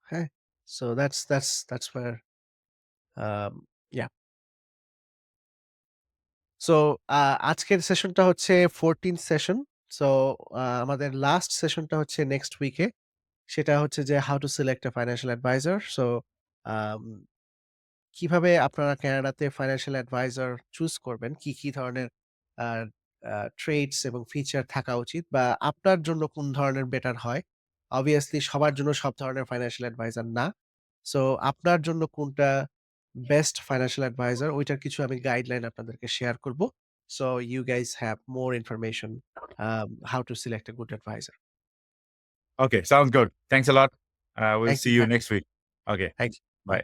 হ্যাঁ? So that's where, um yeah. So uh আজকের সেশনটা হচ্ছে 14th সেশন। সো আমাদের লাস্ট সেশনটা হচ্ছে নেক্সট উইকে। সেটা হচ্ছে যে how to select a financial advisor. So um কিভাবে আপনারা কানাডাতে ফাইন্যান্সিয়াল অ্যাডভাইজার চুজ করবেন, কি ধরনের আ আ ট্রেডস এবং ফিচার থাকা উচিত বা আপনার জন্য কোন ধরনের বেটার হয়। obviously সবার জন্য সব ধরনের ফাইন্যান্সিয়াল অ্যাডভাইজার না। সো আপনার জন্য কোনটা বেস্ট ফাইন্যান্সিয়াল অ্যাডভাইজার ওইটার কিছু আমি গাইডলাইন আপনাদেরকে শেয়ার করব। So you guys have more information how to select a good advisor. Okay, sounds good. Thanks a lot. We'll Thank see you. you next week. Okay, Thank you. bye.